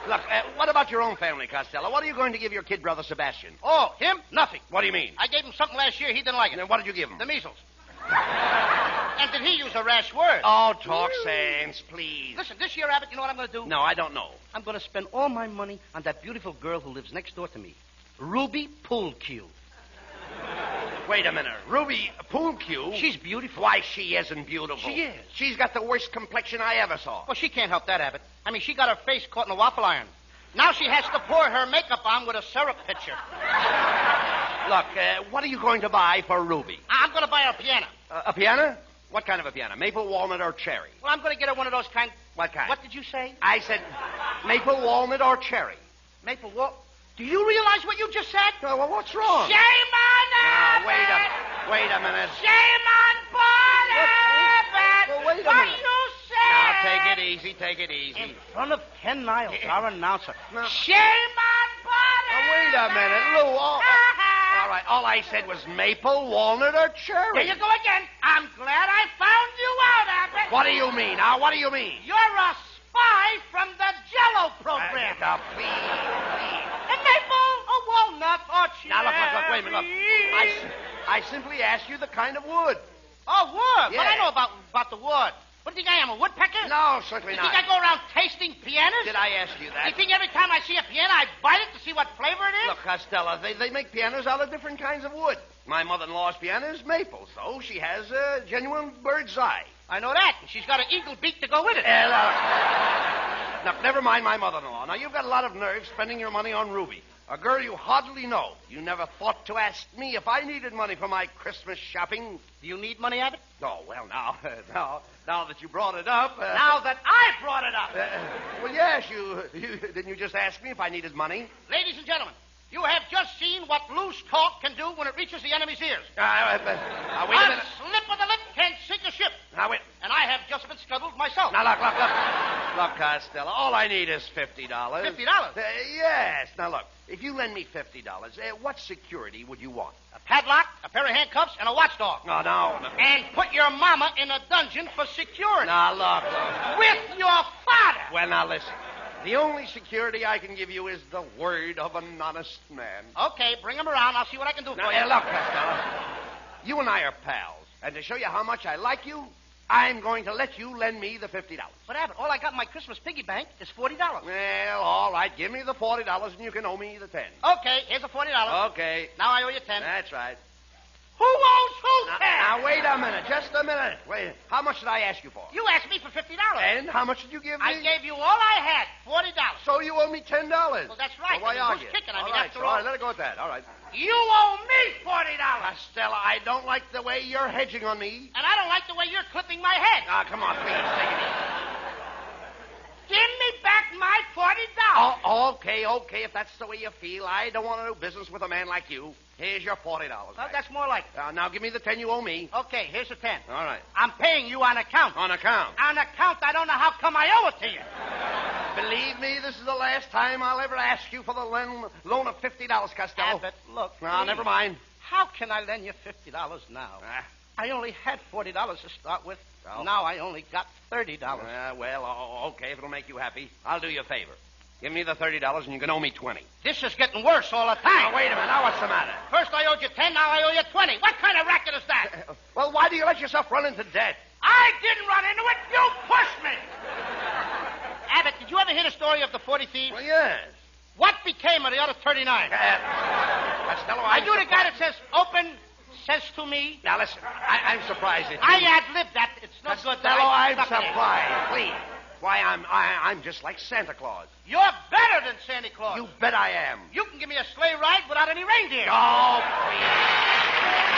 Look, what about your own family, Costello? What are you going to give your kid brother Sebastian? Oh, him? Nothing. What do you mean? I gave him something last year. He didn't like it. And then what did you give him? The measles. And did he use a rash word? Oh, talk sense, please. Listen, this year, Abbott, you know what I'm going to do? No, I don't know. I'm going to spend all my money on that beautiful girl who lives next door to me. Ruby Poolcue. Wait a minute. Ruby Poolcue? She's beautiful. Why, she isn't beautiful. She is. She's got the worst complexion I ever saw. Well, she can't help that, Abbott. I mean, she got her face caught in a waffle iron. Now she has to pour her makeup on with a syrup pitcher. Look, what are you going to buy for Ruby? I'm going to buy her a piano. A piano? What kind of a piano? Maple, walnut, or cherry? Well, I'm going to get her one of those kind... What kind? What did you say? I said maple, walnut, or cherry. Maple, walnut... Do you realize what you just said? Well, what's wrong? Shame on Now, wait a minute. Wait a minute. Shame on board, Abbott! Well, wait a What minute. you say? Now, take it easy, take it easy. In front of 10 miles, our announcer. No. Shame on board, Now, wait a minute, Lou. All right, all I said was maple, walnut, or cherry. There you go again. I'm glad I found you out, Abbott. What do you mean? Now, what do you mean? You're a spy from the Jello program. Now, please. A maple, a walnut, or cherry. Now, look, wait a minute, look. I simply asked you the kind of wood. Oh, wood. Yeah. Well, I know about the wood. What do you think I am, a woodpecker? No, certainly You not. think I go around tasting pianos? Did I ask you that? You think every time I see a piano, I bite it to see what flavor it is? Look, Costello, they make pianos out of different kinds of wood. My mother-in-law's piano is maple, so she has a genuine bird's eye. I know that. And she's got an eagle beak to go with it. Now, never mind my mother-in-law. Now, you've got a lot of nerve spending your money on Ruby, a girl you hardly know. You never thought to ask me if I needed money for my Christmas shopping. Do you need money, Abbott? Oh, well, now that you brought it up... Now that I brought it up. Well, yes, didn't you just ask me if I needed money? Ladies and gentlemen, you have just seen what loose talk can do when it reaches the enemy's ears. Wait a minute. A slip of the lip can sink a ship. Now, wait. And I have just been scuttled myself. Now, look. Look, Costello, all I need is $50. $50? Yes. Now, look, if you lend me $50, what security would you want? A padlock, a pair of handcuffs, and a watchdog. No. And put your mama in a dungeon for security. Now, look. With your father. Well, now, listen. The only security I can give you is the word of an honest man. Okay, bring him around. I'll see what I can do for you. Look, Costello, you and I are pals. And to show you how much I like you, I'm going to let you lend me the $50. But, Abbott, all I got in my Christmas piggy bank is $40. Well, all right. Give me the $40 and you can owe me the $10. Okay, here's the $40. Okay. Now I owe you $10. That's right. Who owes who $10? Now, wait a minute. Just a minute. Wait. How much did I ask you for? You asked me for $50. And how much did you give me? I gave you all I had, $40. So you owe me $10. Well, that's right. Well, why argue? Who's kicking? All right, after all. let it go at that. All right. You owe me $40. Costello, I don't like the way you're hedging on me. And I don't like the way you're clipping my head. Now, come on, please. Take it easy. Give me back my $40. Oh, okay. If that's the way you feel, I don't want to do business with a man like you. Here's your $40. Well, that's more like it. Now give me the $10 you owe me. Okay, here's the $10. All right. I'm paying you on account. On account? On account. I don't know how come I owe it to you. Believe me, this is the last time I'll ever ask you for the loan of $50, Costello. Abbott, look. No, please. never mind. How can I lend you $50 now? I only had $40 to start with. Well. Now I only got $30. Okay, if it'll make you happy, I'll do you a favor. Give me the $30 and you can owe me $20. This is getting worse all the time. Now, wait a minute. Now what's the matter? First I owed you $10, now I owe you $20. What kind of racket is that? Well, why do you let yourself run into debt? I didn't run into it. You pushed me. Abbott, did you ever hear the story of the 40 thieves? Well, yes. What became of the other 39? Costello, I do the guy that says, open, says to me. Now, listen, I'm surprised at you. I ad-libbed that. It's no good. Costello, I'm surprised. Please. Why, I'm just like Santa Claus. You're better than Santa Claus. You bet I am. You can give me a sleigh ride without any reindeer. Oh, please.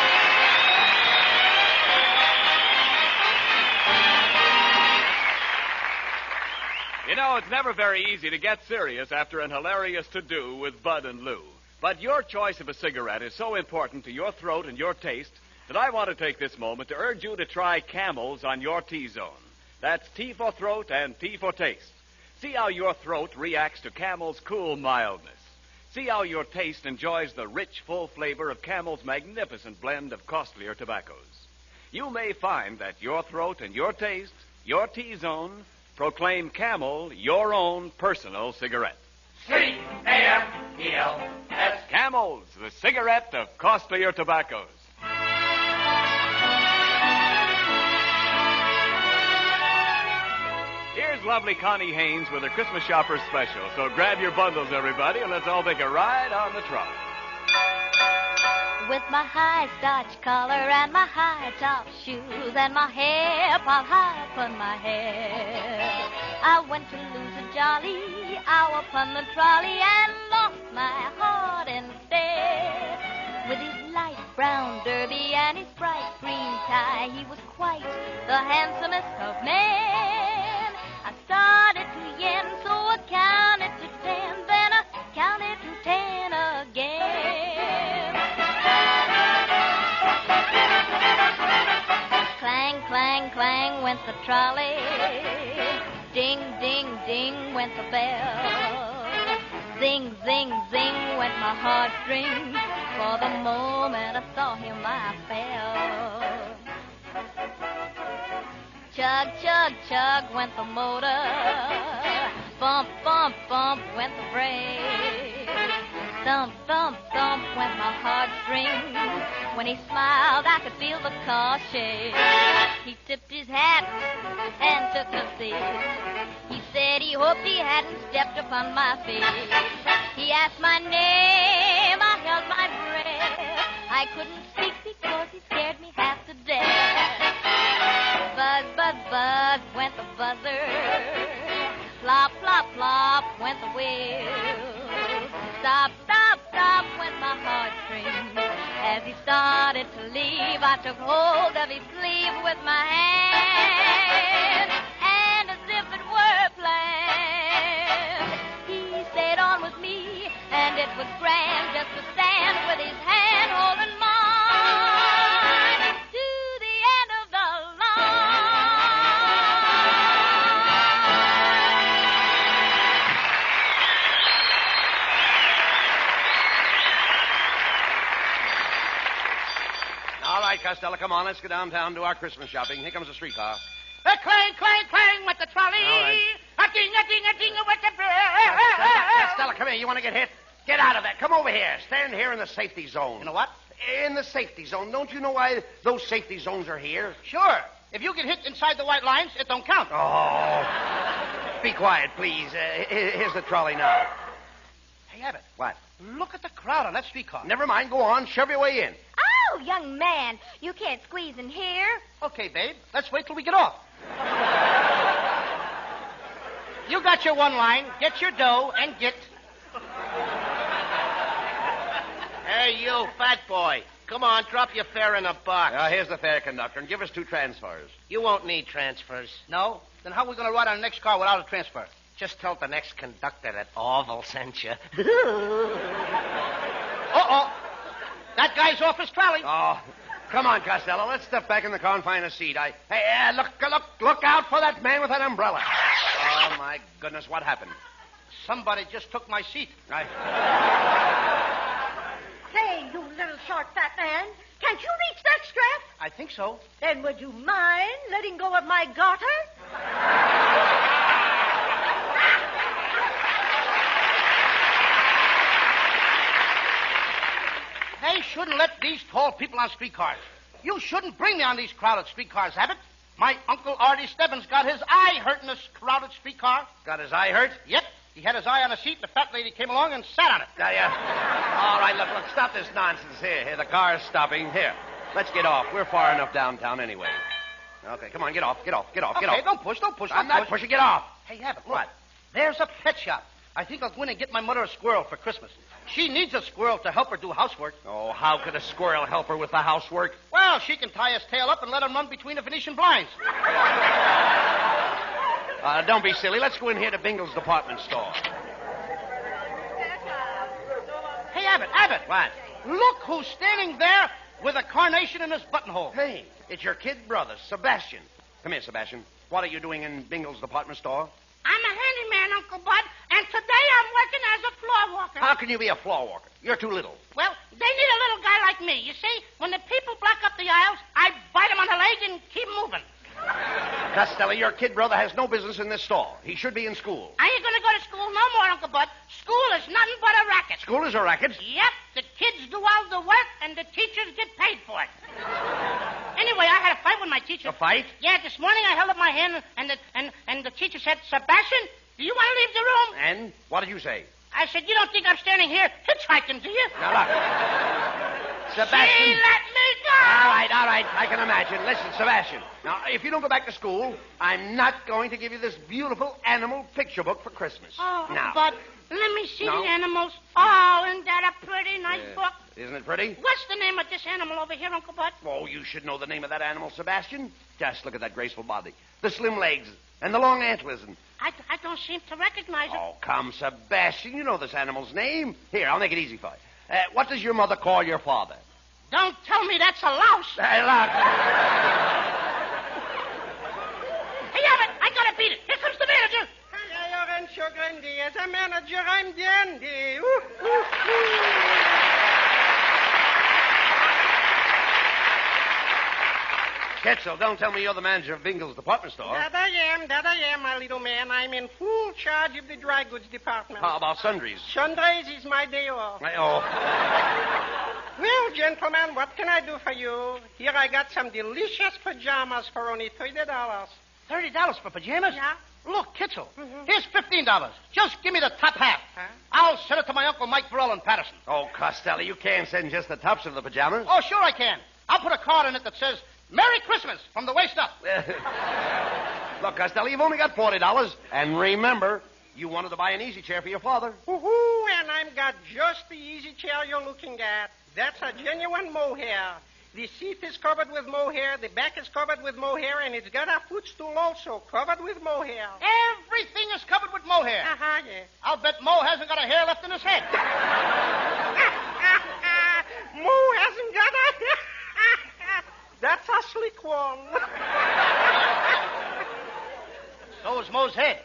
You know, it's never very easy to get serious after an hilarious to-do with Bud and Lou. But your choice of a cigarette is so important to your throat and your taste that I want to take this moment to urge you to try Camels on your T-zone. That's T for throat and T for taste. See how your throat reacts to Camel's cool mildness. See how your taste enjoys the rich, full flavor of Camel's magnificent blend of costlier tobaccos. You may find that your throat and your taste, your T-zone, proclaim Camel your own personal cigarette. C-A-M-E-L-S. Camels, the cigarette of costlier tobaccos. Here's lovely Connie Haynes with her Christmas Shopper Special. So grab your bundles, everybody, and let's all take a ride on the trot. With my high starch collar and my high top shoes and my hair piled high upon my head, I went to lose a jolly hour upon the trolley and lost my heart instead. With his light brown derby and his bright green tie, he was quite the handsomest of men. I started to yen, so I counted to 10, then I counted to 10 again. went the trolley. Ding, ding, ding went the bell. Zing, zing, zing went my heartstrings. For the moment I saw him, I fell. Chug, chug, chug went the motor. Bump, bump, bump went the brake. Thump, thump, thump went my heartstrings. When he smiled, I could feel the car shake. He tipped his hat and took a seat. He said he hoped he hadn't stepped upon my feet. He asked my name, I held my breath. I couldn't speak because he scared me half to death. Buzz, buzz, buzz went the buzzer. Plop, plop, plop went the wheel. Stop, stop, stop went my heartstrings. As he started to leave, I took hold of his sleeve with my hand. And as if it were planned, he stayed on with me. And it was grand just to stand with his hand holding mine to the end of the All right, Costello, come on. Let's go downtown and do our Christmas shopping. Here comes the streetcar. Clang, clang, clang with the trolley. All right. A ding with the Costello, come here. You want to get hit? Get out of there. Come over here. Stand here in the safety zone. You know what? In the safety zone. Don't you know why those safety zones are here? Sure. If you get hit inside the white lines, it don't count. Oh. Be quiet, please. Here's the trolley now. Hey, Abbott. What? Look at the crowd on that streetcar. Never mind. Go on. Shove your way in. Oh, young man, you can't squeeze in here. Okay, babe. Let's wait till we get off. You got your one line. Get your dough and get... Hey, you fat boy. Come on, drop your fare in a box. Here's the fare, conductor, and give us 2 transfers. You won't need transfers. No? Then how are we going to ride on the next car without a transfer? Just tell the next conductor that Orville sent you. Uh-oh. That guy's off his trolley. Oh, come on, Costello. Let's step back in the car and find a seat. Hey, look out for that man with that umbrella. Oh, my goodness, what happened? Somebody just took my seat. Say, you little short fat man, can't you reach that strap? I think so. Then would you mind letting go of my garter? They shouldn't let these tall people on streetcars. You shouldn't bring me on these crowded streetcars, Abbott. My Uncle Artie Stebbins got his eye hurt in this crowded streetcar. Got his eye hurt? Yep. He had his eye on a seat, and the fat lady came along and sat on it. All right, look, stop this nonsense. Here, the car's stopping. Here, let's get off. We're far enough downtown anyway. Okay, come on, get off. Okay, don't push. I'm not pushing. Get off. Hey, Abbott, look. What? There's a pet shop. I think I'll go in and get my mother a squirrel for Christmas. She needs a squirrel to help her do housework. Oh, how could a squirrel help her with the housework? Well, she can tie his tail up and let him run between the Venetian blinds. Don't be silly. Let's go in here to Bingle's department store. Hey, Abbott. What? Look who's standing there with a carnation in his buttonhole. Hey, it's your kid brother, Sebastian. Come here, Sebastian. What are you doing in Bingle's department store? I'm a handyman, Uncle Bud, and today I'm working as a floor walker. How can you be a floor walker? You're too little. Well, they need a little guy like me. You see, when the people block up the aisles, I bite them on the leg and keep moving. Costello, your kid brother has no business in this store. He should be in school. I ain't going to go to school no more, Uncle Bud. School is nothing but a racket. School is a racket? Yep. The kids do all the work, and the teachers get paid for it. Anyway, I had a fight with my teacher. A fight? Yeah, this morning I held up my hand, and the teacher said, Sebastian, do you want to leave the room? And what did you say? I said, you don't think I'm standing here hitchhiking, do you? Now, look. Sebastian. She let me go. All right. I can imagine. Listen, Sebastian. Now, if you don't go back to school, I'm not going to give you this beautiful animal picture book for Christmas. Oh, now. but let me see the animals. Oh, isn't that a pretty nice book? Isn't it pretty? What's the name of this animal over here, Uncle Bud? Oh, you should know the name of that animal, Sebastian. Just look at that graceful body, the slim legs, and the long antlers. And I don't seem to recognize it. oh, come, Sebastian. You know this animal's name. Here, I'll make it easy for you. What does your mother call your father? Don't tell me that's a louse. Hey, look. Grundy. As a manager, I'm dandy. Ketchel, don't tell me you're the manager of Bingle's department store. That I am, my little man. I'm in full charge of the dry goods department. How about sundries? Sundays is my day off. Well, gentlemen, what can I do for you? Here I got some delicious pajamas for only $30. $30 for pajamas? Yeah. Look, Kitzel, here's $15. Just give me the top half. I'll send it to my Uncle Mike Burrell in Patterson. Oh, Costello, you can't send just the tops of the pajamas. Oh, sure I can. I'll put a card in it that says, Merry Christmas from the waist up. Look, Costello, you've only got $40. And remember, you wanted to buy an easy chair for your father. Woohoo, and I've got just the easy chair you're looking at. That's a genuine mohair. The seat is covered with mohair, the back is covered with mohair, and it's got a footstool also covered with mohair. Everything is covered with mohair. Yeah. I'll bet Mo hasn't got a hair left in his head. Mo hasn't got a... That's a slick one. So is Mo's head.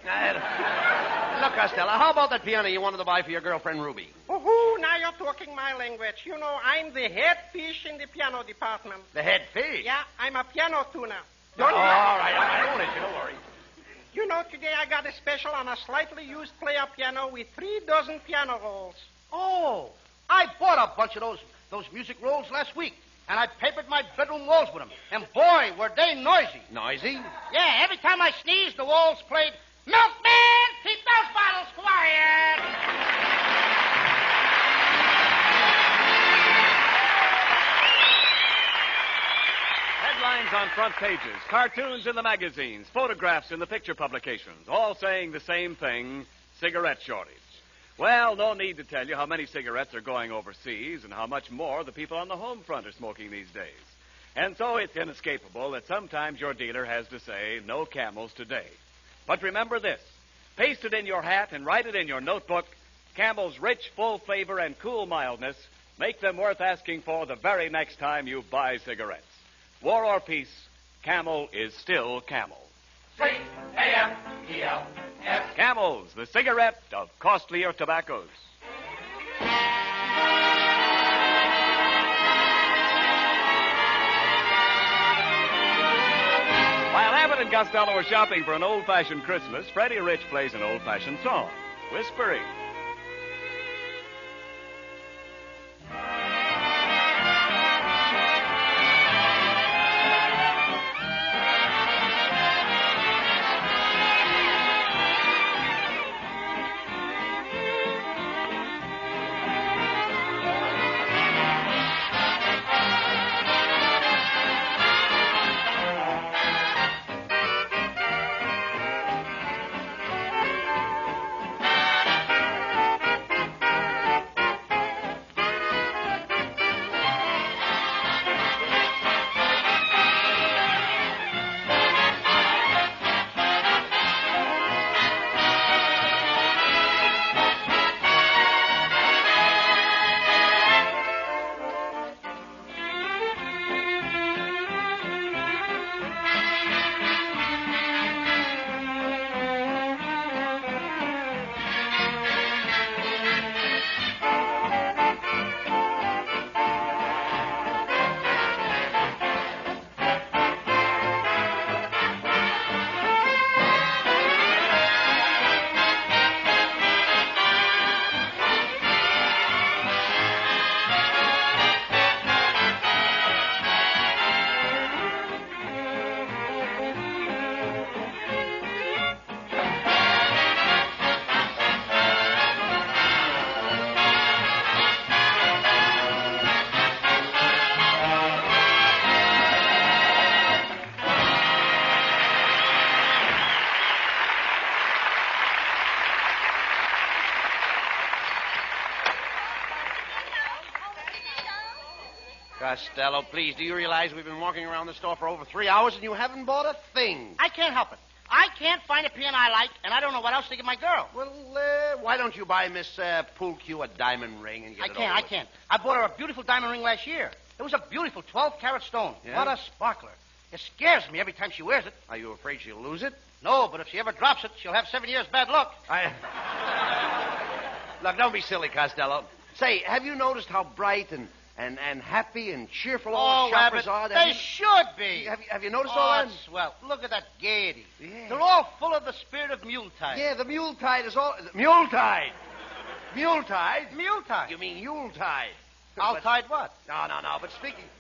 Look, Costello, how about that piano you wanted to buy for your girlfriend, Ruby? Ooh, now you're talking my language. You know, I'm the head fish in the piano department. The head fish? Yeah, I'm a piano tuner. All right. Don't worry. You know, today I got a special on a slightly used player piano with 3 dozen piano rolls. Oh, I bought a bunch of those music rolls last week. And I papered my bedroom walls with them. And boy, were they noisy. Noisy? Yeah, every time I sneezed, the walls played, Milkman, keep those bottles quiet. Headlines on front pages, cartoons in the magazines, photographs in the picture publications, all saying the same thing, cigarette shortage. Well, no need to tell you how many cigarettes are going overseas and how much more the people on the home front are smoking these days. And so it's inescapable that sometimes your dealer has to say, no Camels today. But remember this, paste it in your hat and write it in your notebook, Camel's rich, full flavor and cool mildness make them worth asking for the very next time you buy cigarettes. War or peace, Camel is still Camel. C-A-M-E-L. Camels, the cigarette of costlier tobaccos. While Abbott and Costello are shopping for an old-fashioned Christmas, Freddie Rich plays an old-fashioned song, Whispering. Costello, please, do you realize we've been walking around the store for over 3 hours and you haven't bought a thing? I can't help it. I can't find a piano I like, and I don't know what else to give my girl. Well, why don't you buy Miss Poolcue a diamond ring and get it over with? I can't. I bought her a beautiful diamond ring last year. It was a beautiful 12-carat stone. Yeah? What a sparkler. It scares me every time she wears it. Are you afraid she'll lose it? No, but if she ever drops it, she'll have 7 years bad luck. Look, don't be silly, Costello. Say, have you noticed how bright and happy and cheerful all the shoppers are? They should be. Have you noticed all that? Swell. Look at that gaiety. Yeah. They're all full of the spirit of Yuletide. Yeah, the Yuletide is all... Yuletide! Yuletide? Yuletide. You mean Yuletide. Yuletide what? No. But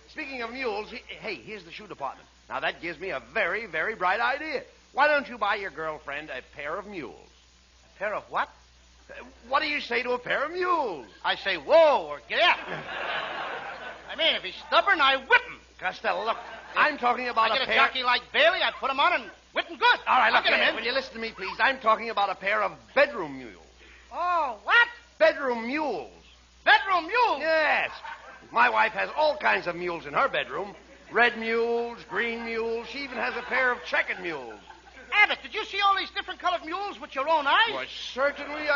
speaking of mules, hey, here's the shoe department. Now, that gives me a very, very bright idea. Why don't you buy your girlfriend a pair of mules? A pair of what? What do you say to a pair of mules? I say, whoa, or get out. I mean, if he's stubborn, I whip him. Costello, look, I'm talking about I get a jockey like Bailey, I put him on and whip him good. All right, I'll get him in. Will you listen to me, please? I'm talking about a pair of bedroom mules. Oh, what? Bedroom mules. Bedroom mules? Yes. My wife has all kinds of mules in her bedroom. Red mules, green mules. She even has a pair of checkered mules. Abbott, did you see all these different colored mules with your own eyes? Why, certainly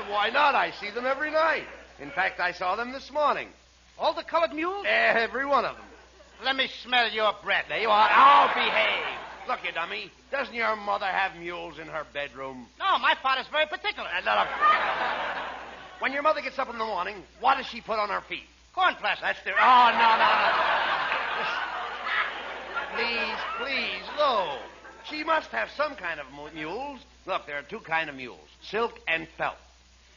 why not? I see them every night. In fact, I saw them this morning. All the colored mules? Every one of them. Let me smell your breath. There you are. Oh, behave. Look, you dummy. Doesn't your mother have mules in her bedroom? No, my father's very particular. Look. When your mother gets up in the morning, what does she put on her feet? Corn plaster. That's the... Oh, no. Please, Lou. She must have some kind of mules. Look, there are two kinds of mules, silk and felt.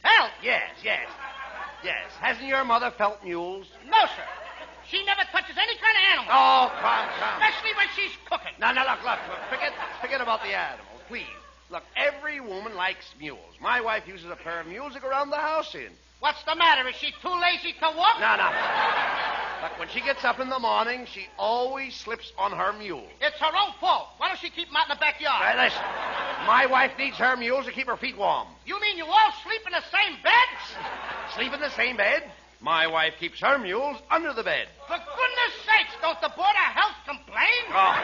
Felt? Yes. Hasn't your mother felt mules? No, sir. She never touches any kind of animal. Oh, come. Especially when she's cooking. No, look. Forget about the animals, please. Look, every woman likes mules. My wife uses a pair of mules to go around the house in. What's the matter? Is she too lazy to walk? No. Look, when she gets up in the morning, she always slips on her mule. It's her own fault. Why don't she keep them out in the backyard? Right, listen. My wife needs her mules to keep her feet warm. You mean you all sleep in the same bed? Sleep in the same bed? My wife keeps her mules under the bed. For goodness sakes, don't the Board of Health complain? Oh,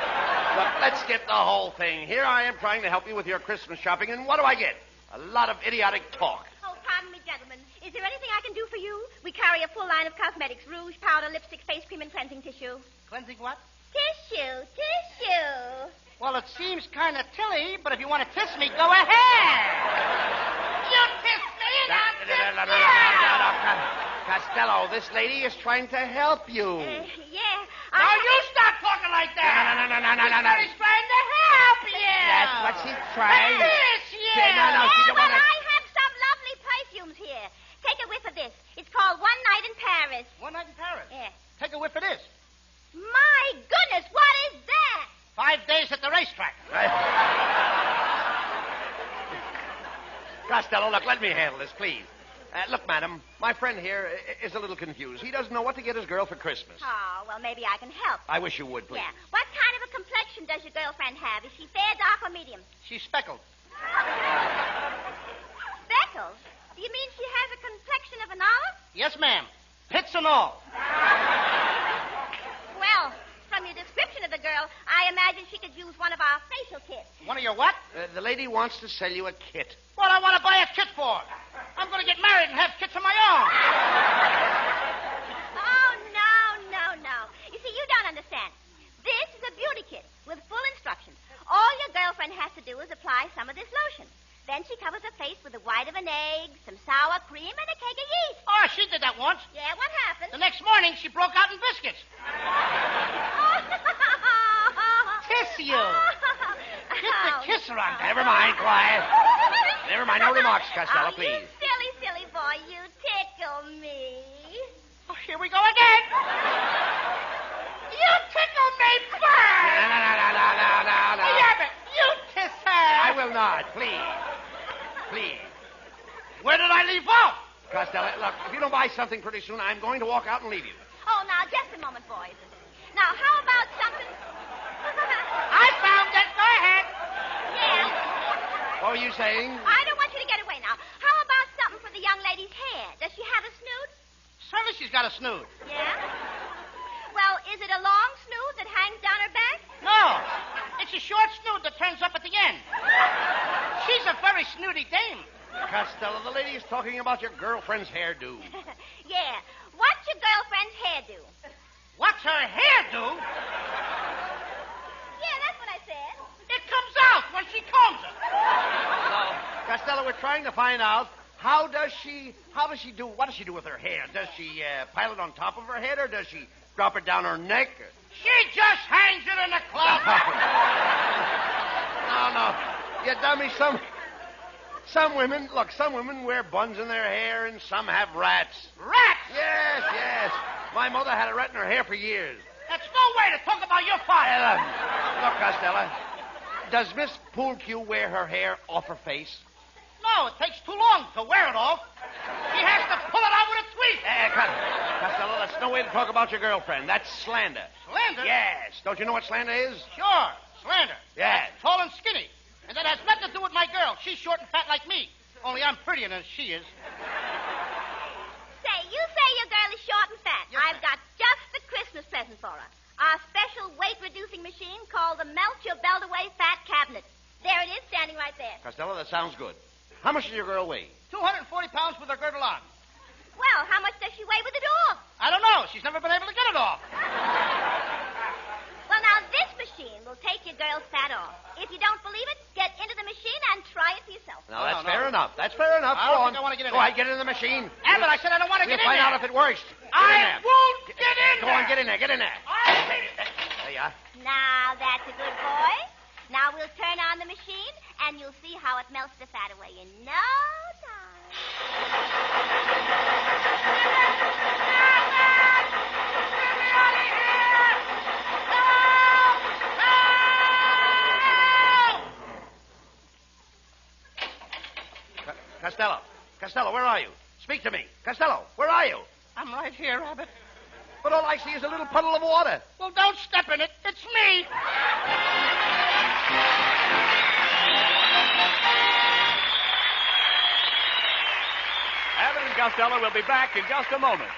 look, let's skip the whole thing. Here I am trying to help you with your Christmas shopping, and what do I get? A lot of idiotic talk. Oh, pardon me, gentlemen. Is there anything I can do for you? We carry a full line of cosmetics, rouge, powder, lipstick, face cream, and cleansing tissue. Cleansing what? Tissue. Well, it seems kind of tilly, but if you want to kiss me, go ahead. You kiss me, now kiss me. Costello, this lady is trying to help you. Yeah. Now you stop talking like that. No. She's trying to help you. That's what she's trying. Kiss you. No, she don't want to... I have some lovely perfumes here. Take a whiff of this. It's called One Night in Paris. One Night in Paris? Yeah. Take a whiff of this. My goodness, what is that? 5 days at the racetrack. Costello, look, let me handle this, please. Look, madam, my friend here is a little confused. He doesn't know what to get his girl for Christmas. Oh, well, maybe I can help. I wish you would, please. Yeah. What kind of a complexion does your girlfriend have? Is she fair, dark, or medium? She's speckled. Speckled? Do you mean she has a complexion of an olive? Yes, ma'am. Pits and all. Well, from your description of the girl, I imagine she could use one of our facial kits. One of your what? The lady wants to sell you a kit. What I want to buy a kit for? I'm going to get married and have kits of my own. Oh, no. You see, you don't understand. This is a beauty kit with full instructions. All your girlfriend has to do is apply some of this lotion. Then she covers her face with the white of an egg, some sour cream, and a keg of yeast. Oh, she did that once. Yeah, what happened? The next morning, she broke out in biscuits. Kiss you. Get the kisser on. Never mind, quiet. Never mind, no remarks, Costello, please. You silly boy, you tickle me. Oh, here we go again. You tickle me first. No. Yeah, but you kiss her. I will not, please. Where did I leave off? Costello, look, if you don't buy something pretty soon, I'm going to walk out and leave you. Oh, now, just a moment, boys. Now, how about something... I found it. Go ahead. Yeah. What were you saying? I don't want you to get away now. How about something for the young lady's hair? Does she have a snood? Certainly she's got a snood. Yeah? Well, is it a long snood that hangs down her back? No. It's a short snood that turns up at the end. She's a very snooty dame. Costello, the lady is talking about your girlfriend's hairdo. Yeah. What's your girlfriend's hairdo? What's her hairdo? Yeah, that's what I said. It comes out when she combs it. No, Costello, we're trying to find out what does she do with her hair? Does she pile it on top of her head, or does she drop it down her neck? She just hangs it in a closet. No, you dummy. Some women wear buns in their hair, and some have rats. Rats? Yes. My mother had a rat in her hair for years. That's no way to talk about your father. Look, Costello, does Miss Poolcue wear her hair off her face? No, it takes too long to wear it off. She has to pull it out with a tweet. Costello, that's no way to talk about your girlfriend. That's slander. Slander? Yes. Don't you know what slander is? Sure, slander. Yes. That's tall and skinny. And that has nothing to do with my girl. She's short and fat like me. Only I'm prettier than she is. Say, you say your girl is short and fat. Yes, I've got just the Christmas present for her. Our special weight-reducing machine called the Melt Your Belt Away Fat Cabinet. There it is, standing right there. Costello, that sounds good. How much does your girl weigh? 240 pounds with her girdle on. Well, how much does she weigh with it off? I don't know. She's never been able to get it off. Well, now, this machine will take your girl's fat off. If you don't believe it, get into the machine and try it for yourself. Now, that's fair enough. That's fair enough. I don't think I want to get in Go there. on, get in the machine. Abbott, I said I don't want to get in We'll there. find out if it works. I won't get in Go there. on, get in there. Get in there. There you are. Now, that's a good boy. Now we'll turn on the machine, and you'll see how it melts the fat away in no time. Costello, where are you? Speak to me. Costello, where are you? I'm right here, Abbott. But all I see is a little puddle of water. Well, don't step in it. It's me. Abbott and Costello will be back in just a moment.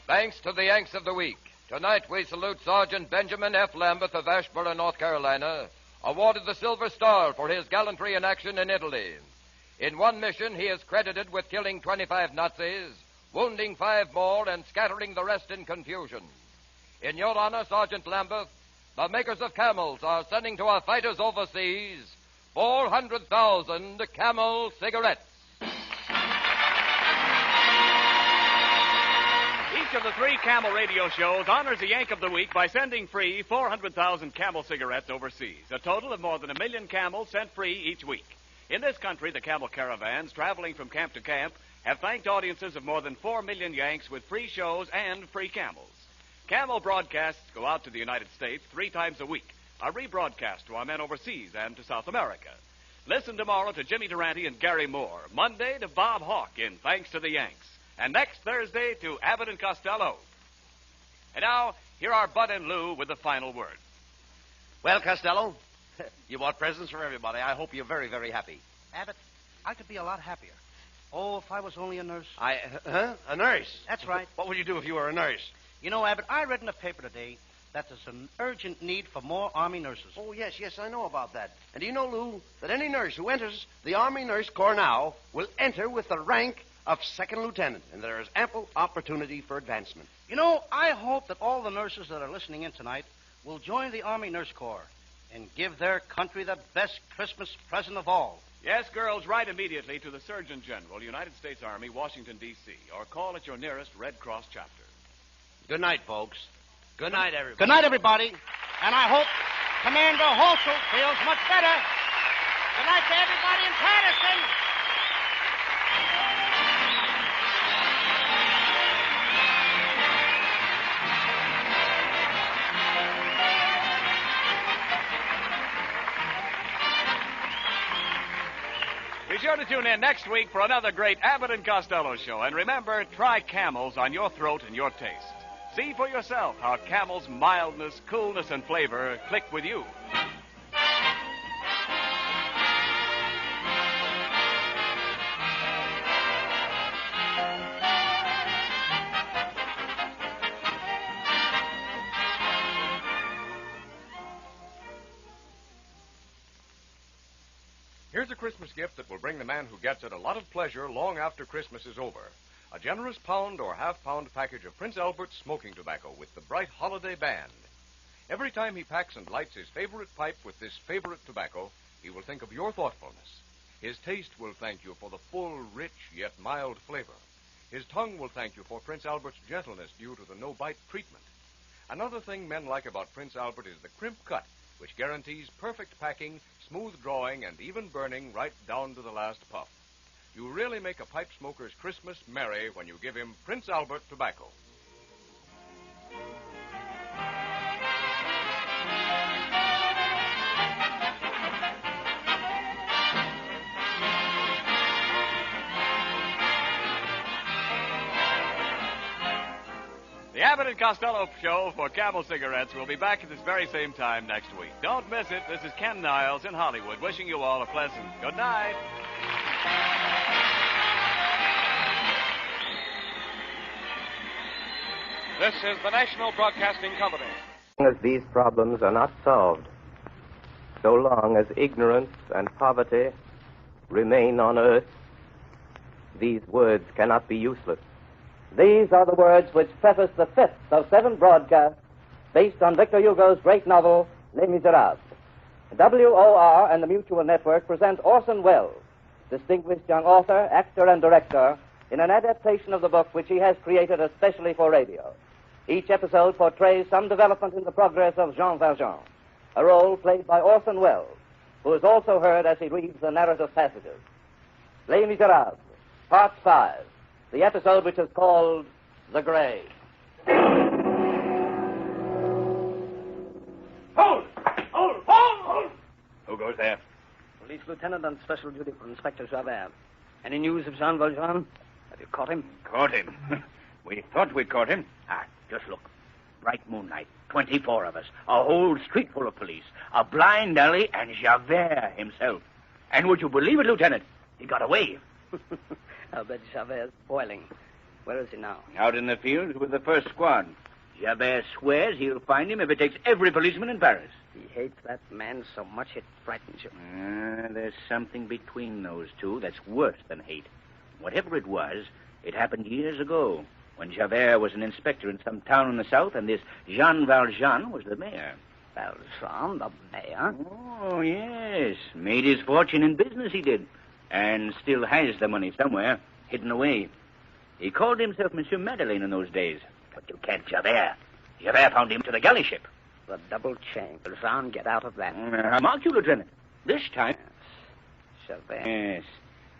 Thanks to the Yanks of the Week. Tonight we salute Sergeant Benjamin F. Lambeth of Asheboro, North Carolina, awarded the Silver Star for his gallantry in action in Italy. In one mission, he is credited with killing 25 Nazis, wounding 5 more, and scattering the rest in confusion. In your honor, Sergeant Lambeth, the makers of Camels are sending to our fighters overseas 400,000 Camel cigarettes. Each of the 3 Camel radio shows honors the Yank of the Week by sending free 400,000 Camel cigarettes overseas. A total of more than 1 million Camels sent free each week. In this country, the Camel caravans traveling from camp to camp have thanked audiences of more than 4 million Yanks with free shows and free Camels. Camel broadcasts go out to the United States 3 times a week, are rebroadcast to our men overseas and to South America. Listen tomorrow to Jimmy Durante and Gary Moore, Monday to Bob Hawke in Thanks to the Yanks, and next Thursday to Abbott and Costello. And now, here are Bud and Lou with the final word. Well, Costello, you bought presents for everybody. I hope you're very, very happy. Abbott, I could be a lot happier. Oh, if I was only a nurse. A nurse? That's right. What would you do if you were a nurse? You know, Abbott, I read in the paper today that there's an urgent need for more Army nurses. Oh, yes, I know about that. And do you know, Lou, that any nurse who enters the Army Nurse Corps now will enter with the rank of second lieutenant, and there is ample opportunity for advancement. You know, I hope that all the nurses that are listening in tonight will join the Army Nurse Corps and give their country the best Christmas present of all. Yes, girls, write immediately to the Surgeon General, United States Army, Washington, D.C., or call at your nearest Red Cross chapter. Good night, folks. Good night, everybody. Good night, everybody. And I hope Commander Halsell feels much better. Good night to everybody in Patterson. Be sure to tune in next week for another great Abbott and Costello show. And remember, try Camels on your throat and your taste. See for yourself how Camel's mildness, coolness, and flavor click with you. Here's a Christmas gift that will bring the man who gets it a lot of pleasure long after Christmas is over. a generous pound or half-pound package of Prince Albert's smoking tobacco with the bright holiday band. Every time he packs and lights his favorite pipe with this favorite tobacco, he will think of your thoughtfulness. His taste will thank you for the full, rich, yet mild flavor. His tongue will thank you for Prince Albert's gentleness due to the no-bite treatment. Another thing men like about Prince Albert is the crimp cut, which guarantees perfect packing, smooth drawing, and even burning right down to the last puff. You really make a pipe smoker's Christmas merry when you give him Prince Albert tobacco. The Abbott and Costello Show for Camel Cigarettes will be back at this very same time next week. Don't miss it. This is Ken Niles in Hollywood, wishing you all a pleasant good night. This is the National Broadcasting Company. As these problems are not solved, so long as ignorance and poverty remain on earth, these words cannot be useless. These are the words which preface the fifth of 7 broadcasts based on Victor Hugo's great novel, Les Miserables. WOR and the Mutual Network present Orson Welles, distinguished young author, actor, and director, in an adaptation of the book which he has created especially for radio. Each episode portrays some development in the progress of Jean Valjean, a role played by Orson Welles, who is also heard as he reads the narrative passages. Les Miserables, Part 5. The episode which is called The Grave. Hold! Hold! Hold! Hold! Who goes there? Police Lieutenant on special duty for Inspector Javert. Any news of Jean Valjean? Have you caught him? Caught him. We thought we'd caught him. Just look. Bright moonlight. 24 of us. A whole street full of police. A blind alley and Javert himself. And would you believe it, Lieutenant? He got away. I'll bet Javert's boiling. Where is he now? Out in the field with the first squad. Javert swears he'll find him if it takes every policeman in Paris. He hates that man so much it frightens you. There's something between those two that's worse than hate. Whatever it was, it happened years ago, when Javert was an inspector in some town in the south, and this Jean Valjean was the mayor. Valjean, the mayor? Oh, yes. Made his fortune in business, he did. And still has the money somewhere, hidden away. He called himself Monsieur Madeleine in those days. But you can't Javert. Javert found him to the galley ship. The double chain. Valjean, get out of that. I mark you, Lieutenant. This time... Yes. Javert. Yes.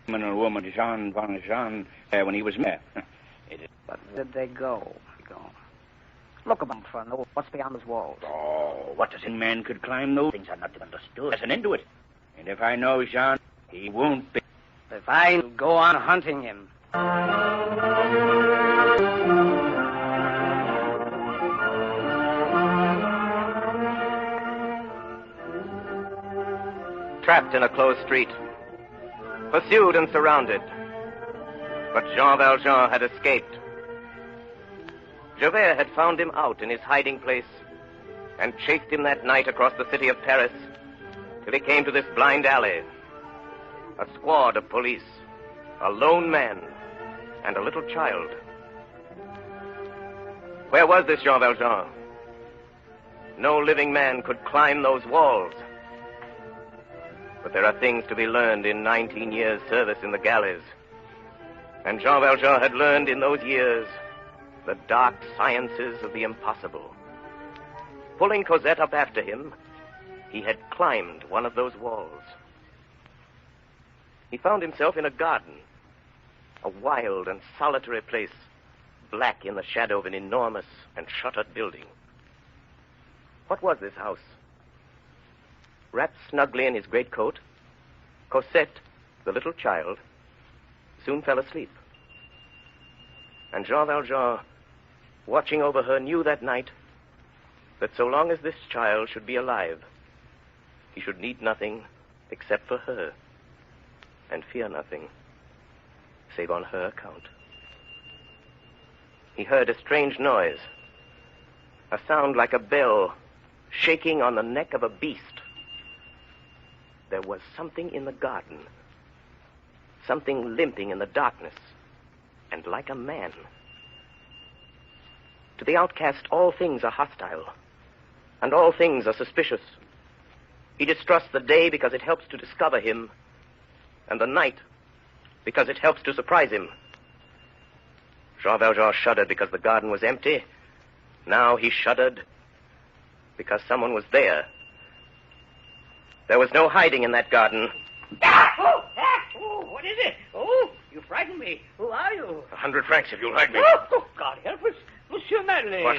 Criminal woman Jean Valjean, when he was mayor. But where did they go? Look about for know what's beyond those walls. Oh, what does a man could climb those things are not understood. There's an end to it. And if I know Jean, he won't be... If I go on hunting him... Trapped in a closed street, pursued and surrounded. But Jean Valjean had escaped. Javert had found him out in his hiding place and chased him that night across the city of Paris till he came to this blind alley. A squad of police, a lone man, and a little child. Where was this Jean Valjean? No living man could climb those walls. But there are things to be learned in 19 years' service in the galleys. And Jean Valjean had learned in those years the dark sciences of the impossible. Pulling Cosette up after him, he had climbed one of those walls. He found himself in a garden, a wild and solitary place, black in the shadow of an enormous and shuttered building. What was this house? Wrapped snugly in his greatcoat, Cosette, the little child, soon fell asleep. And Jean Valjean, watching over her, knew that night that so long as this child should be alive, he should need nothing except for her, and fear nothing save on her account. He heard a strange noise, a sound like a bell shaking on the neck of a beast. There was something in the garden, something limping in the darkness, and like a man. To the outcast, all things are hostile, and all things are suspicious. He distrusts the day because it helps to discover him, and the night because it helps to surprise him. Jean Valjean shuddered because the garden was empty. Now he shuddered because someone was there. There was no hiding in that garden. What is it? Oh, you frightened me. Who are you? 100 francs if you'll hide me. Oh, God help us. Monsieur Madeleine. What?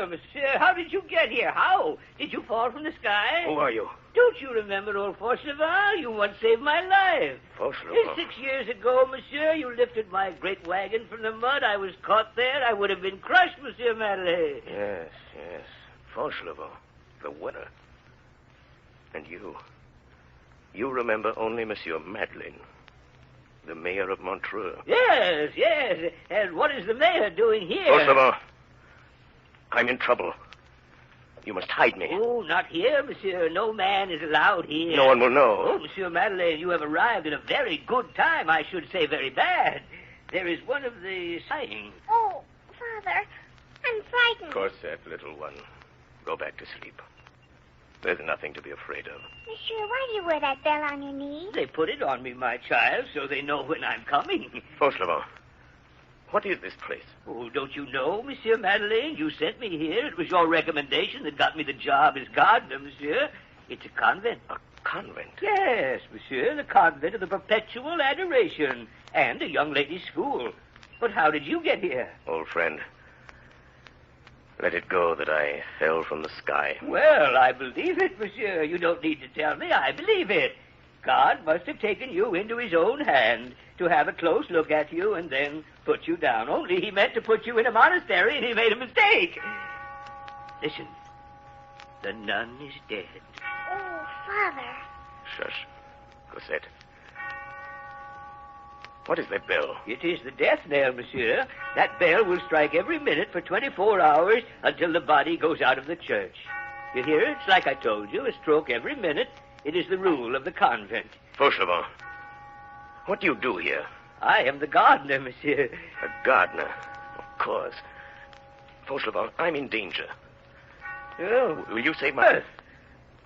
Monsieur, how did you get here? How? Did you fall from the sky? Who are you? Don't you remember old Fauchelevent? You once saved my life. Fauchelevent? 6 years ago, monsieur, you lifted my great wagon from the mud. I was caught there. I would have been crushed, Monsieur Madeleine. Yes. Fauchelevent, the winner. And you remember only Monsieur Madeleine, the Mayor of Montreal. Yes. And what is the mayor doing here? Fauchelevent, I'm in trouble. You must hide me. Oh, not here, monsieur. No man is allowed here. No one will know. Oh, Monsieur Madeleine, you have arrived at a very good time. I should say very bad. There is one of the sighing. Oh, Father, I'm frightened. Cosette, little one, go back to sleep. There's nothing to be afraid of. Monsieur, why do you wear that bell on your knee? They put it on me, my child, so they know when I'm coming. Fauchelevent, what is this place? Oh, don't you know, Monsieur Madeleine? You sent me here. It was your recommendation that got me the job as gardener, monsieur. It's a convent. A convent? Yes, monsieur, the convent of the Perpetual Adoration, and a young ladies' school. But how did you get here? Old friend, let it go that I fell from the sky. Well, I believe it, monsieur. You don't need to tell me. I believe it. God must have taken you into his own hand to have a close look at you and then put you down. Only he meant to put you in a monastery, and he made a mistake. Listen. The nun is dead. Oh, Father. Shush. Cosette. What is that bell? It is the death knell, monsieur. That bell will strike every minute for 24 hours until the body goes out of the church. You hear it? It's like I told you, a stroke every minute. It is the rule of the convent. Fauchelevent, what do you do here? I am the gardener, monsieur. A gardener? Of course. Fauchelevent, I'm in danger. Oh. Will you save my...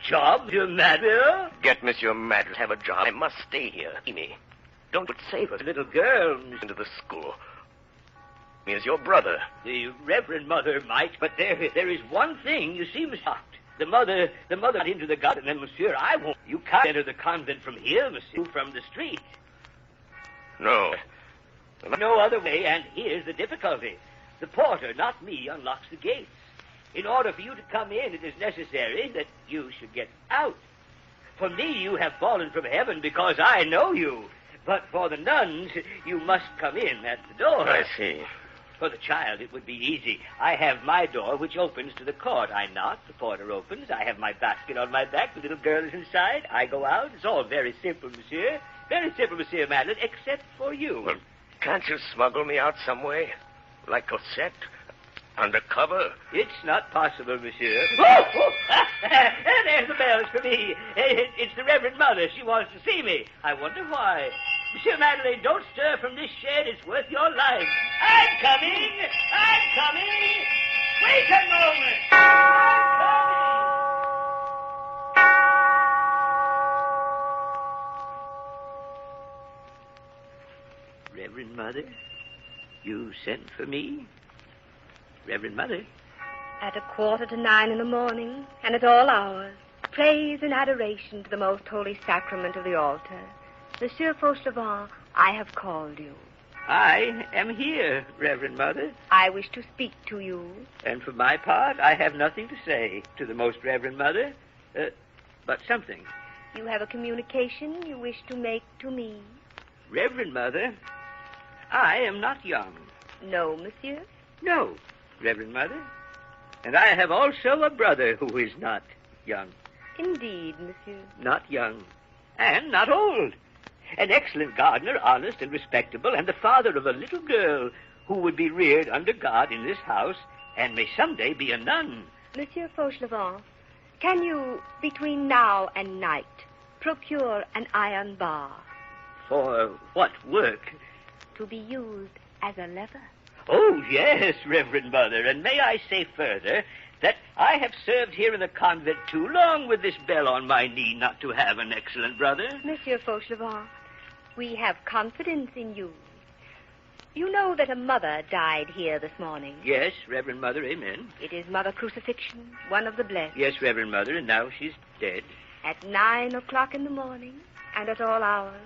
Job, Monsieur Madeleine? Get Monsieur Madeleine. Have a job. I must stay here. See me. Don't save us. Little girl. Into the school. He is your brother. The Reverend Mother might, but there is one thing. You see, Monsieur. The mother got into the garden, and monsieur, I won't. You can't enter the convent from here, monsieur, from the street. No. No other way, and here's the difficulty. The porter, not me, unlocks the gates. In order for you to come in, it is necessary that you should get out. For me, you have fallen from heaven because I know you. But for the nuns, you must come in at the door. I see. For the child, it would be easy. I have my door, which opens to the court. I knock, the porter opens. I have my basket on my back. The little girl is inside. I go out. It's all very simple, monsieur. Very simple, Monsieur Madeleine, except for you. Well, can't you smuggle me out some way? Like Cosette? Undercover? It's not possible, monsieur. Oh! There's the bells for me. It's the Reverend Mother. She wants to see me. I wonder why. Monsieur Madeleine, don't stir from this shed. It's worth your life. I'm coming. Wait a moment. Reverend Mother, you sent for me? Reverend Mother? At 8:45 in the morning, and at all hours, praise and adoration to the most holy sacrament of the altar. Monsieur Fauchelevent, I have called you. I am here, Reverend Mother. I wish to speak to you. And for my part, I have nothing to say to the Most Reverend Mother, but something. You have a communication you wish to make to me. Reverend Mother, I am not young. No, monsieur? No, Reverend Mother. And I have also a brother who is not young. Indeed, monsieur. Not young. And not old. An excellent gardener, honest and respectable, and the father of a little girl who would be reared under God in this house and may someday be a nun. Monsieur Fauchelevent, can you, between now and night, procure an iron bar? For what work? To be used as a lever. Oh, yes, Reverend Mother. And may I say further that I have served here in the convent too long with this bell on my knee not to have an excellent brother. Monsieur Fauchelevent, we have confidence in you. You know that a mother died here this morning. Yes, Reverend Mother, amen. It is Mother Crucifixion, one of the blessed. Yes, Reverend Mother, and now she's dead. At 9 o'clock in the morning, and at all hours,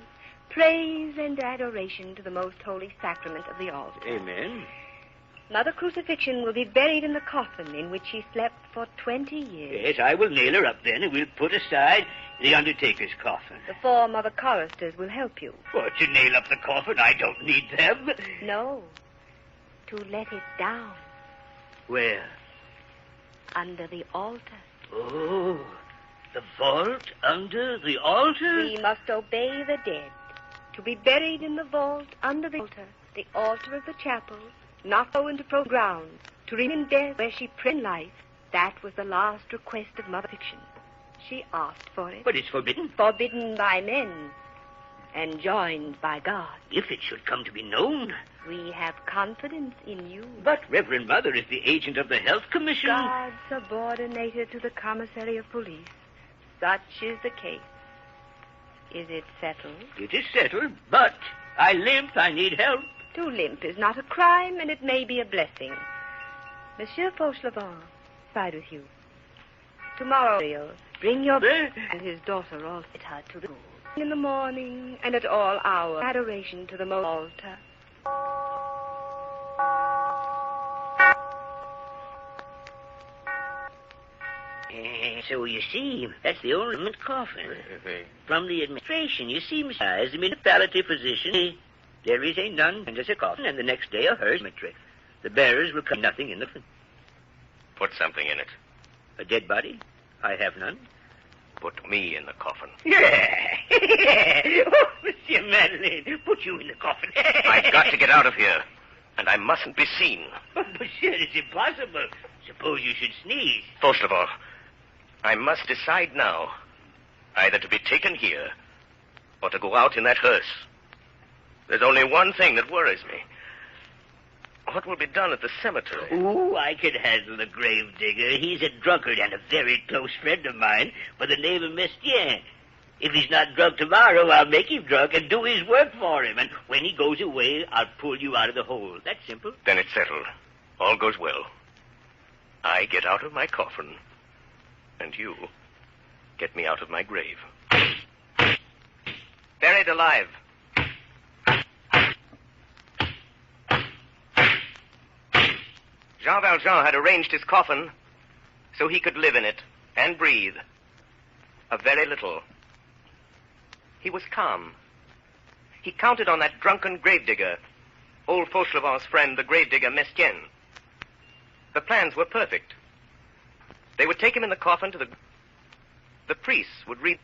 praise and adoration to the most holy sacrament of the altar. Amen. Mother Crucifixion will be buried in the coffin in which she slept for 20 years. Yes, I will nail her up then, and we'll put aside the undertaker's coffin. The 4 Mother choristers will help you. What, to nail up the coffin? I don't need them. No, to let it down. Where? Under the altar. Oh, the vault under the altar? We must obey the dead. To be buried in the vault under the altar of the chapel, not go into ground, to remain in death where she prayed in life. That was the last request of Mother Fiction. She asked for it. But it's forbidden. Forbidden by men, enjoined by God. If it should come to be known. We have confidence in you. But Reverend Mother is the agent of the Health Commission. God subordinated to the Commissary of Police. Such is the case. Is it settled? It is settled, but I limp. I need help. To limp is not a crime, and it may be a blessing. Monsieur Fauchelevent, side with you. Tomorrow, bring your and his daughter all at her to the school. In the morning and at all hours, adoration to the most altar. So you see, that's the only coffin. From the administration, you see, as the municipality physician, there is a nun and there's a coffin, and the next day a hearse cemetery. The bearers will come nothing in the coffin. Put something in it. A dead body? I have none. Put me in the coffin. Yeah. Oh, Monsieur Madeleine, put you in the coffin. I've got to get out of here, and I mustn't be seen. But, Monsieur, it's impossible. Suppose you should sneeze. Fauchelevent, I must decide now, either to be taken here or to go out in that hearse. There's only one thing that worries me. What will be done at the cemetery? Oh, I can handle the grave digger. He's a drunkard and a very close friend of mine by the name of Mestienne. If he's not drunk tomorrow, I'll make him drunk and do his work for him. And when he goes away, I'll pull you out of the hole. That's simple. Then it's settled. All goes well. I get out of my coffin, and you get me out of my grave. Buried alive. Jean Valjean had arranged his coffin so he could live in it and breathe. A very little. He was calm. He counted on that drunken gravedigger, old Fauchelevent's friend, the gravedigger Mestienne. The plans were perfect. They would take him in the coffin to the priests would read.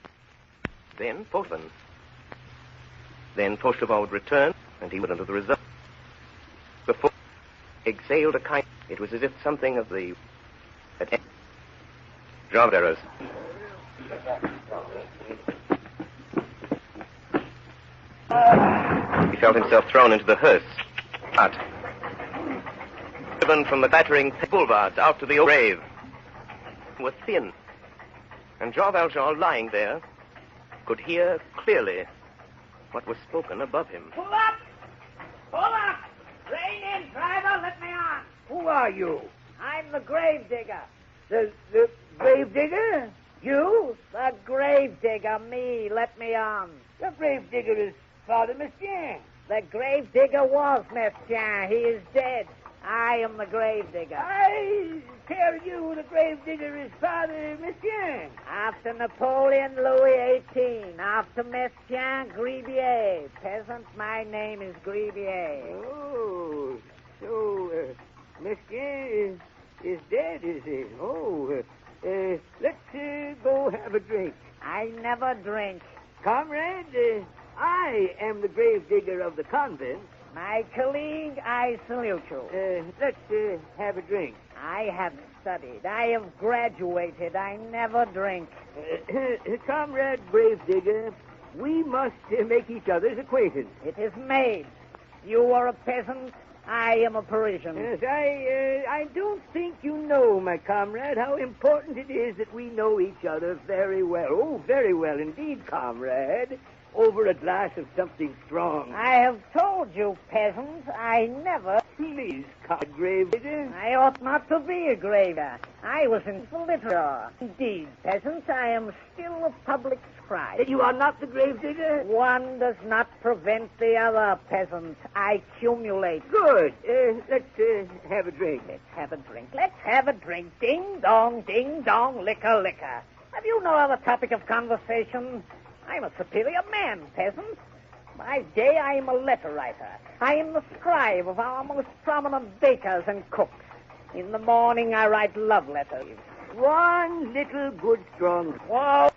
Then Fauchelevent would return, and he would enter the result. Before exhaled a kind. It was as if something of the Jean Valjean. He felt himself thrown into the hearse. Driven from the battering boulevards out to the grave. Were thin. And Jean Valjean, lying there, could hear clearly what was spoken above him. Pull up! Pull up! Rein in, driver, let me on. Who are you? I'm the grave digger. The grave digger? You? The grave digger, me, let me on. The grave digger is Father Mestienne. The grave digger was Mestienne. He is dead. I am the grave digger. I tell you, the grave digger is Father Mestienne. After Napoleon, Louis XVIII. After Mestienne, Gribier. Peasant, my name is Gribier. Oh, so Mestienne is dead, is he? Oh, let's go have a drink. I never drink. Comrade, I am the grave digger of the convent. My colleague, I salute you. Let's have a drink. I have studied. I have graduated. I never drink. Comrade Gravedigger, we must make each other's acquaintance. It is made. You are a peasant. I am a Parisian. Yes, I don't think you know, my comrade, how important it is that we know each other very well. Oh, very well indeed, comrade. Over a glass of something strong. I have told you, peasant, I never... Please, gravedigger. I ought not to be a graver. I was in literature. Indeed, peasant, I am still a public scribe. Then you are not the gravedigger? One does not prevent the other, peasant. I accumulate. Good. Let's have a drink. Let's have a drink. Let's have a drink. Ding, dong, liquor, liquor. Have you no other topic of conversation? I'm a superior man, peasant. By day, I am a letter writer. I am the scribe of our most prominent bakers and cooks. In the morning, I write love letters. One little good strong. Whoa!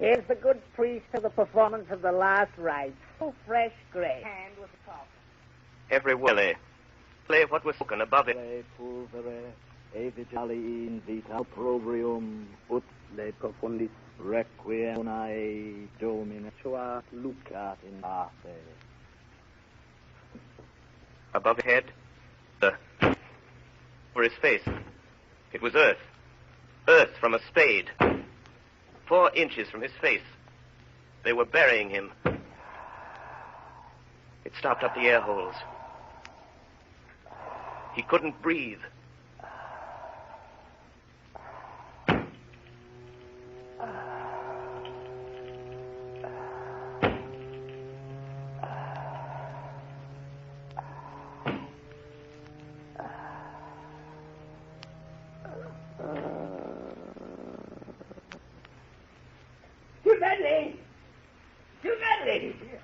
Here's the good priest to the performance of the last rites. Oh, fresh gray. Hand with the top. Every word. Play what was spoken above it. Evitali vita probrium ut le profundis requiem domine tua lucat in arte. Above his head, over his face, it was earth. Earth from a spade. 4 inches from his face. They were burying him. It stopped up the air holes. He couldn't breathe.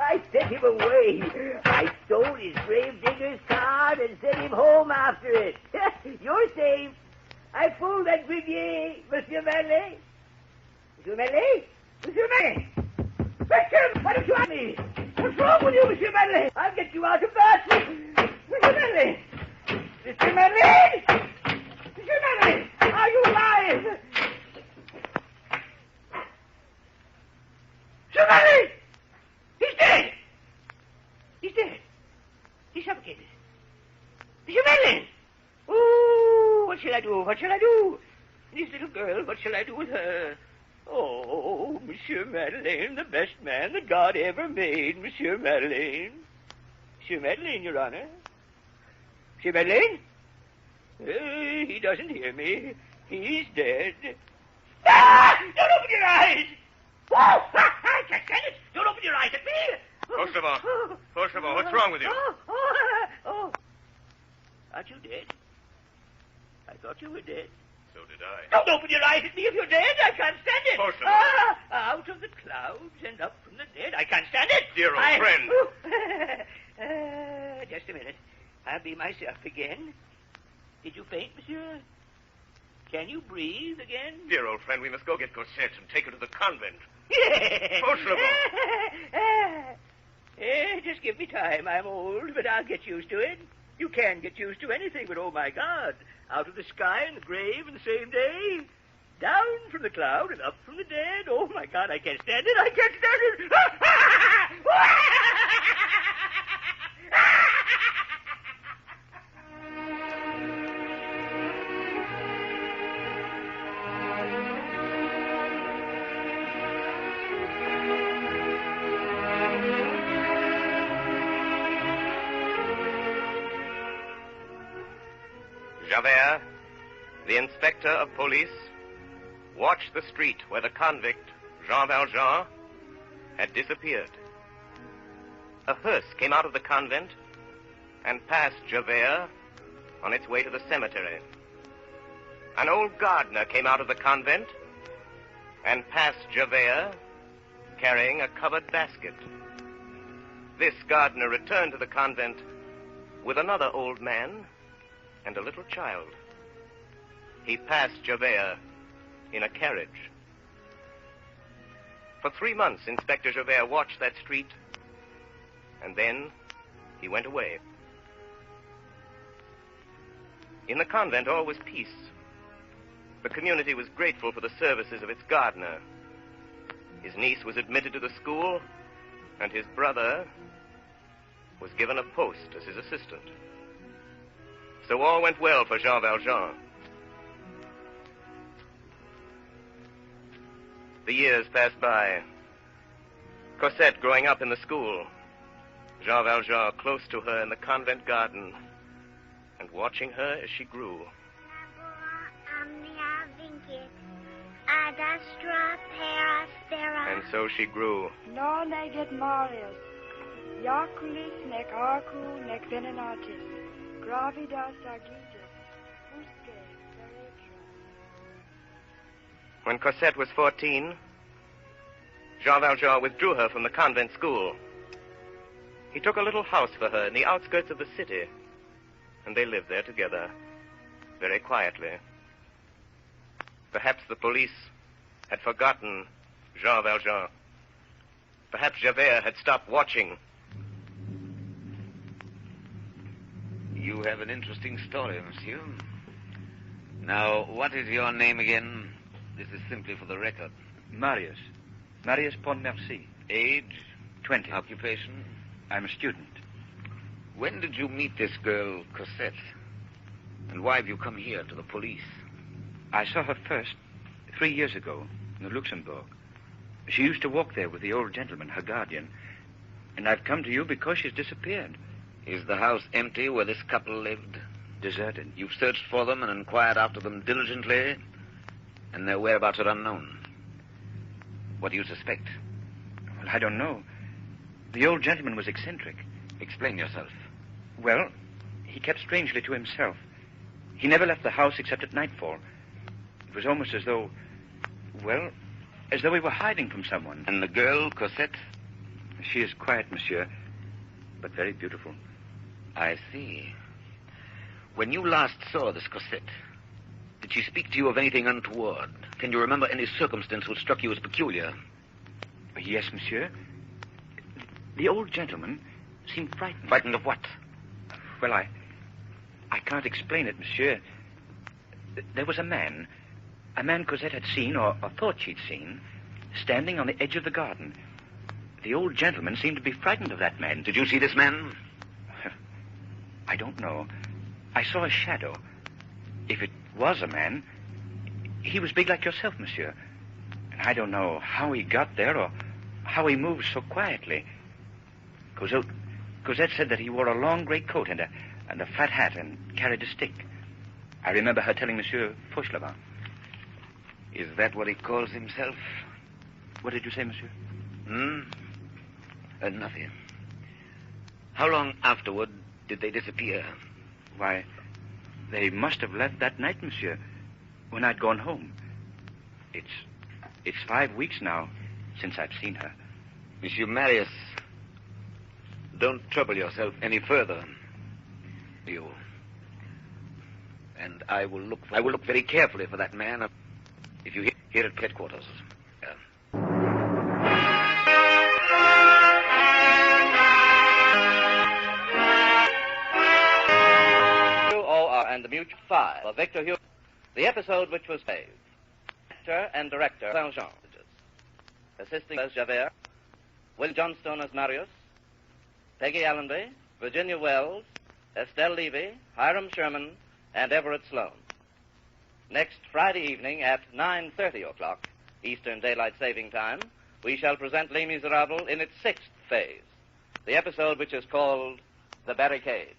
I sent him away. I stole his gravedigger's card and sent him home after it. You're safe. I fooled that Grivier, Monsieur Manley. Monsieur Manley? Monsieur Manley! Richard, why don't you ask me? What's wrong with you, Monsieur Manley? I'll get you out of that. Monsieur Manley! Mr. Manley! Monsieur Manley! Are you alive? Monsieur Manley! He's dead! He's dead. He's suffocated. Monsieur Manley! Oh, what shall I do? What shall I do? This little girl, what shall I do with her? Oh, Monsieur Madeleine, the best man that God ever made, Monsieur Madeleine. Monsieur Madeleine, Your Honor. Monsieur Madeleine? He doesn't hear me. He's dead. Ah! Don't open your eyes! Oh, I can't stand it! Don't open your eyes at me! Fauchelevent, what's wrong with you? Oh. Aren't you dead? I thought you were dead. So did I. Don't open your eyes at me if you're dead. I can't stand it. Fauchelevent. Out of the clouds and up from the dead. I can't stand it. Dear old friend. Just a minute. I'll be myself again. Did you faint, monsieur? Can you breathe again? Dear old friend, we must go get Cosette and take her to the convent. Just give me time. I'm old, but I'll get used to it. You can get used to anything, but oh, my God. Out of the sky and the grave in the same day. Down from the cloud and up from the dead. Oh, my God, I can't stand it. I can't stand it. Javert, the inspector of police, watched the street where the convict, Jean Valjean, had disappeared. A hearse came out of the convent and passed Javert on its way to the cemetery. An old gardener came out of the convent and passed Javert carrying a covered basket. This gardener returned to the convent with another old man and a little child. He passed Javert in a carriage. For 3 months, Inspector Javert watched that street, and then he went away. In the convent, all was peace. The community was grateful for the services of its gardener. His niece was admitted to the school, and his brother was given a post as his assistant. So all went well for Jean Valjean. The years passed by. Cosette growing up in the school. Jean Valjean close to her in the convent garden and watching her as she grew. And so she grew. No neget Marius, Jaculis nec arcu nec venenatis, gravidas agitis, usque peretra. When Cosette was 14, Jean Valjean withdrew her from the convent school. He took a little house for her in the outskirts of the city, and they lived there together, very quietly. Perhaps the police had forgotten Jean Valjean. Perhaps Javert had stopped watching. You have an interesting story, monsieur. Now, what is your name again? This is simply for the record. Marius. Marius Pontmercy. Age? 20. Occupation? I'm a student. When did you meet this girl, Cosette? And why have you come here to the police? I saw her first 3 years ago in the Luxembourg. She used to walk there with the old gentleman, her guardian. And I've come to you because she's disappeared. Is the house empty where this couple lived? Deserted. You've searched for them and inquired after them diligently, and their whereabouts are unknown. What do you suspect? Well, I don't know. The old gentleman was eccentric. Explain yourself. Well, he kept strangely to himself. He never left the house except at nightfall. It was almost as though, well, as though he were hiding from someone. And the girl, Cosette? She is quiet, monsieur, but very beautiful. I see. When you last saw this Cosette, did she speak to you of anything untoward? Can you remember any circumstance which struck you as peculiar? Yes, monsieur. The old gentleman seemed frightened. Frightened of what? Well, I can't explain it, monsieur. There was a man Cosette had seen, or thought she'd seen, standing on the edge of the garden. The old gentleman seemed to be frightened of that man. Did you see this man? I don't know. I saw a shadow. If it was a man, he was big like yourself, monsieur. And I don't know how he got there or how he moved so quietly. Cosette said that he wore a long gray coat and a flat hat and carried a stick. I remember her telling Monsieur Fauchelevent. Is that what he calls himself? What did you say, monsieur? Nothing. How long afterward did they disappear? Why, they must have left that night, monsieur, when I'd gone home. It's 5 weeks now since I've seen her. Monsieur Marius, don't trouble yourself any further. You. And I will look very carefully for that man if you here at headquarters. And the Mutual 5 of Victor Hugo. The episode which was saved. Actor and director Valjean. Assisting as Javert, Will Johnstone as Marius, Peggy Allenby, Virginia Wells, Estelle Levy, Hiram Sherman, and Everett Sloan. Next Friday evening at 9:30 o'clock, Eastern Daylight Saving Time, we shall present Les Miserables in its 6th phase, the episode which is called The Barricade.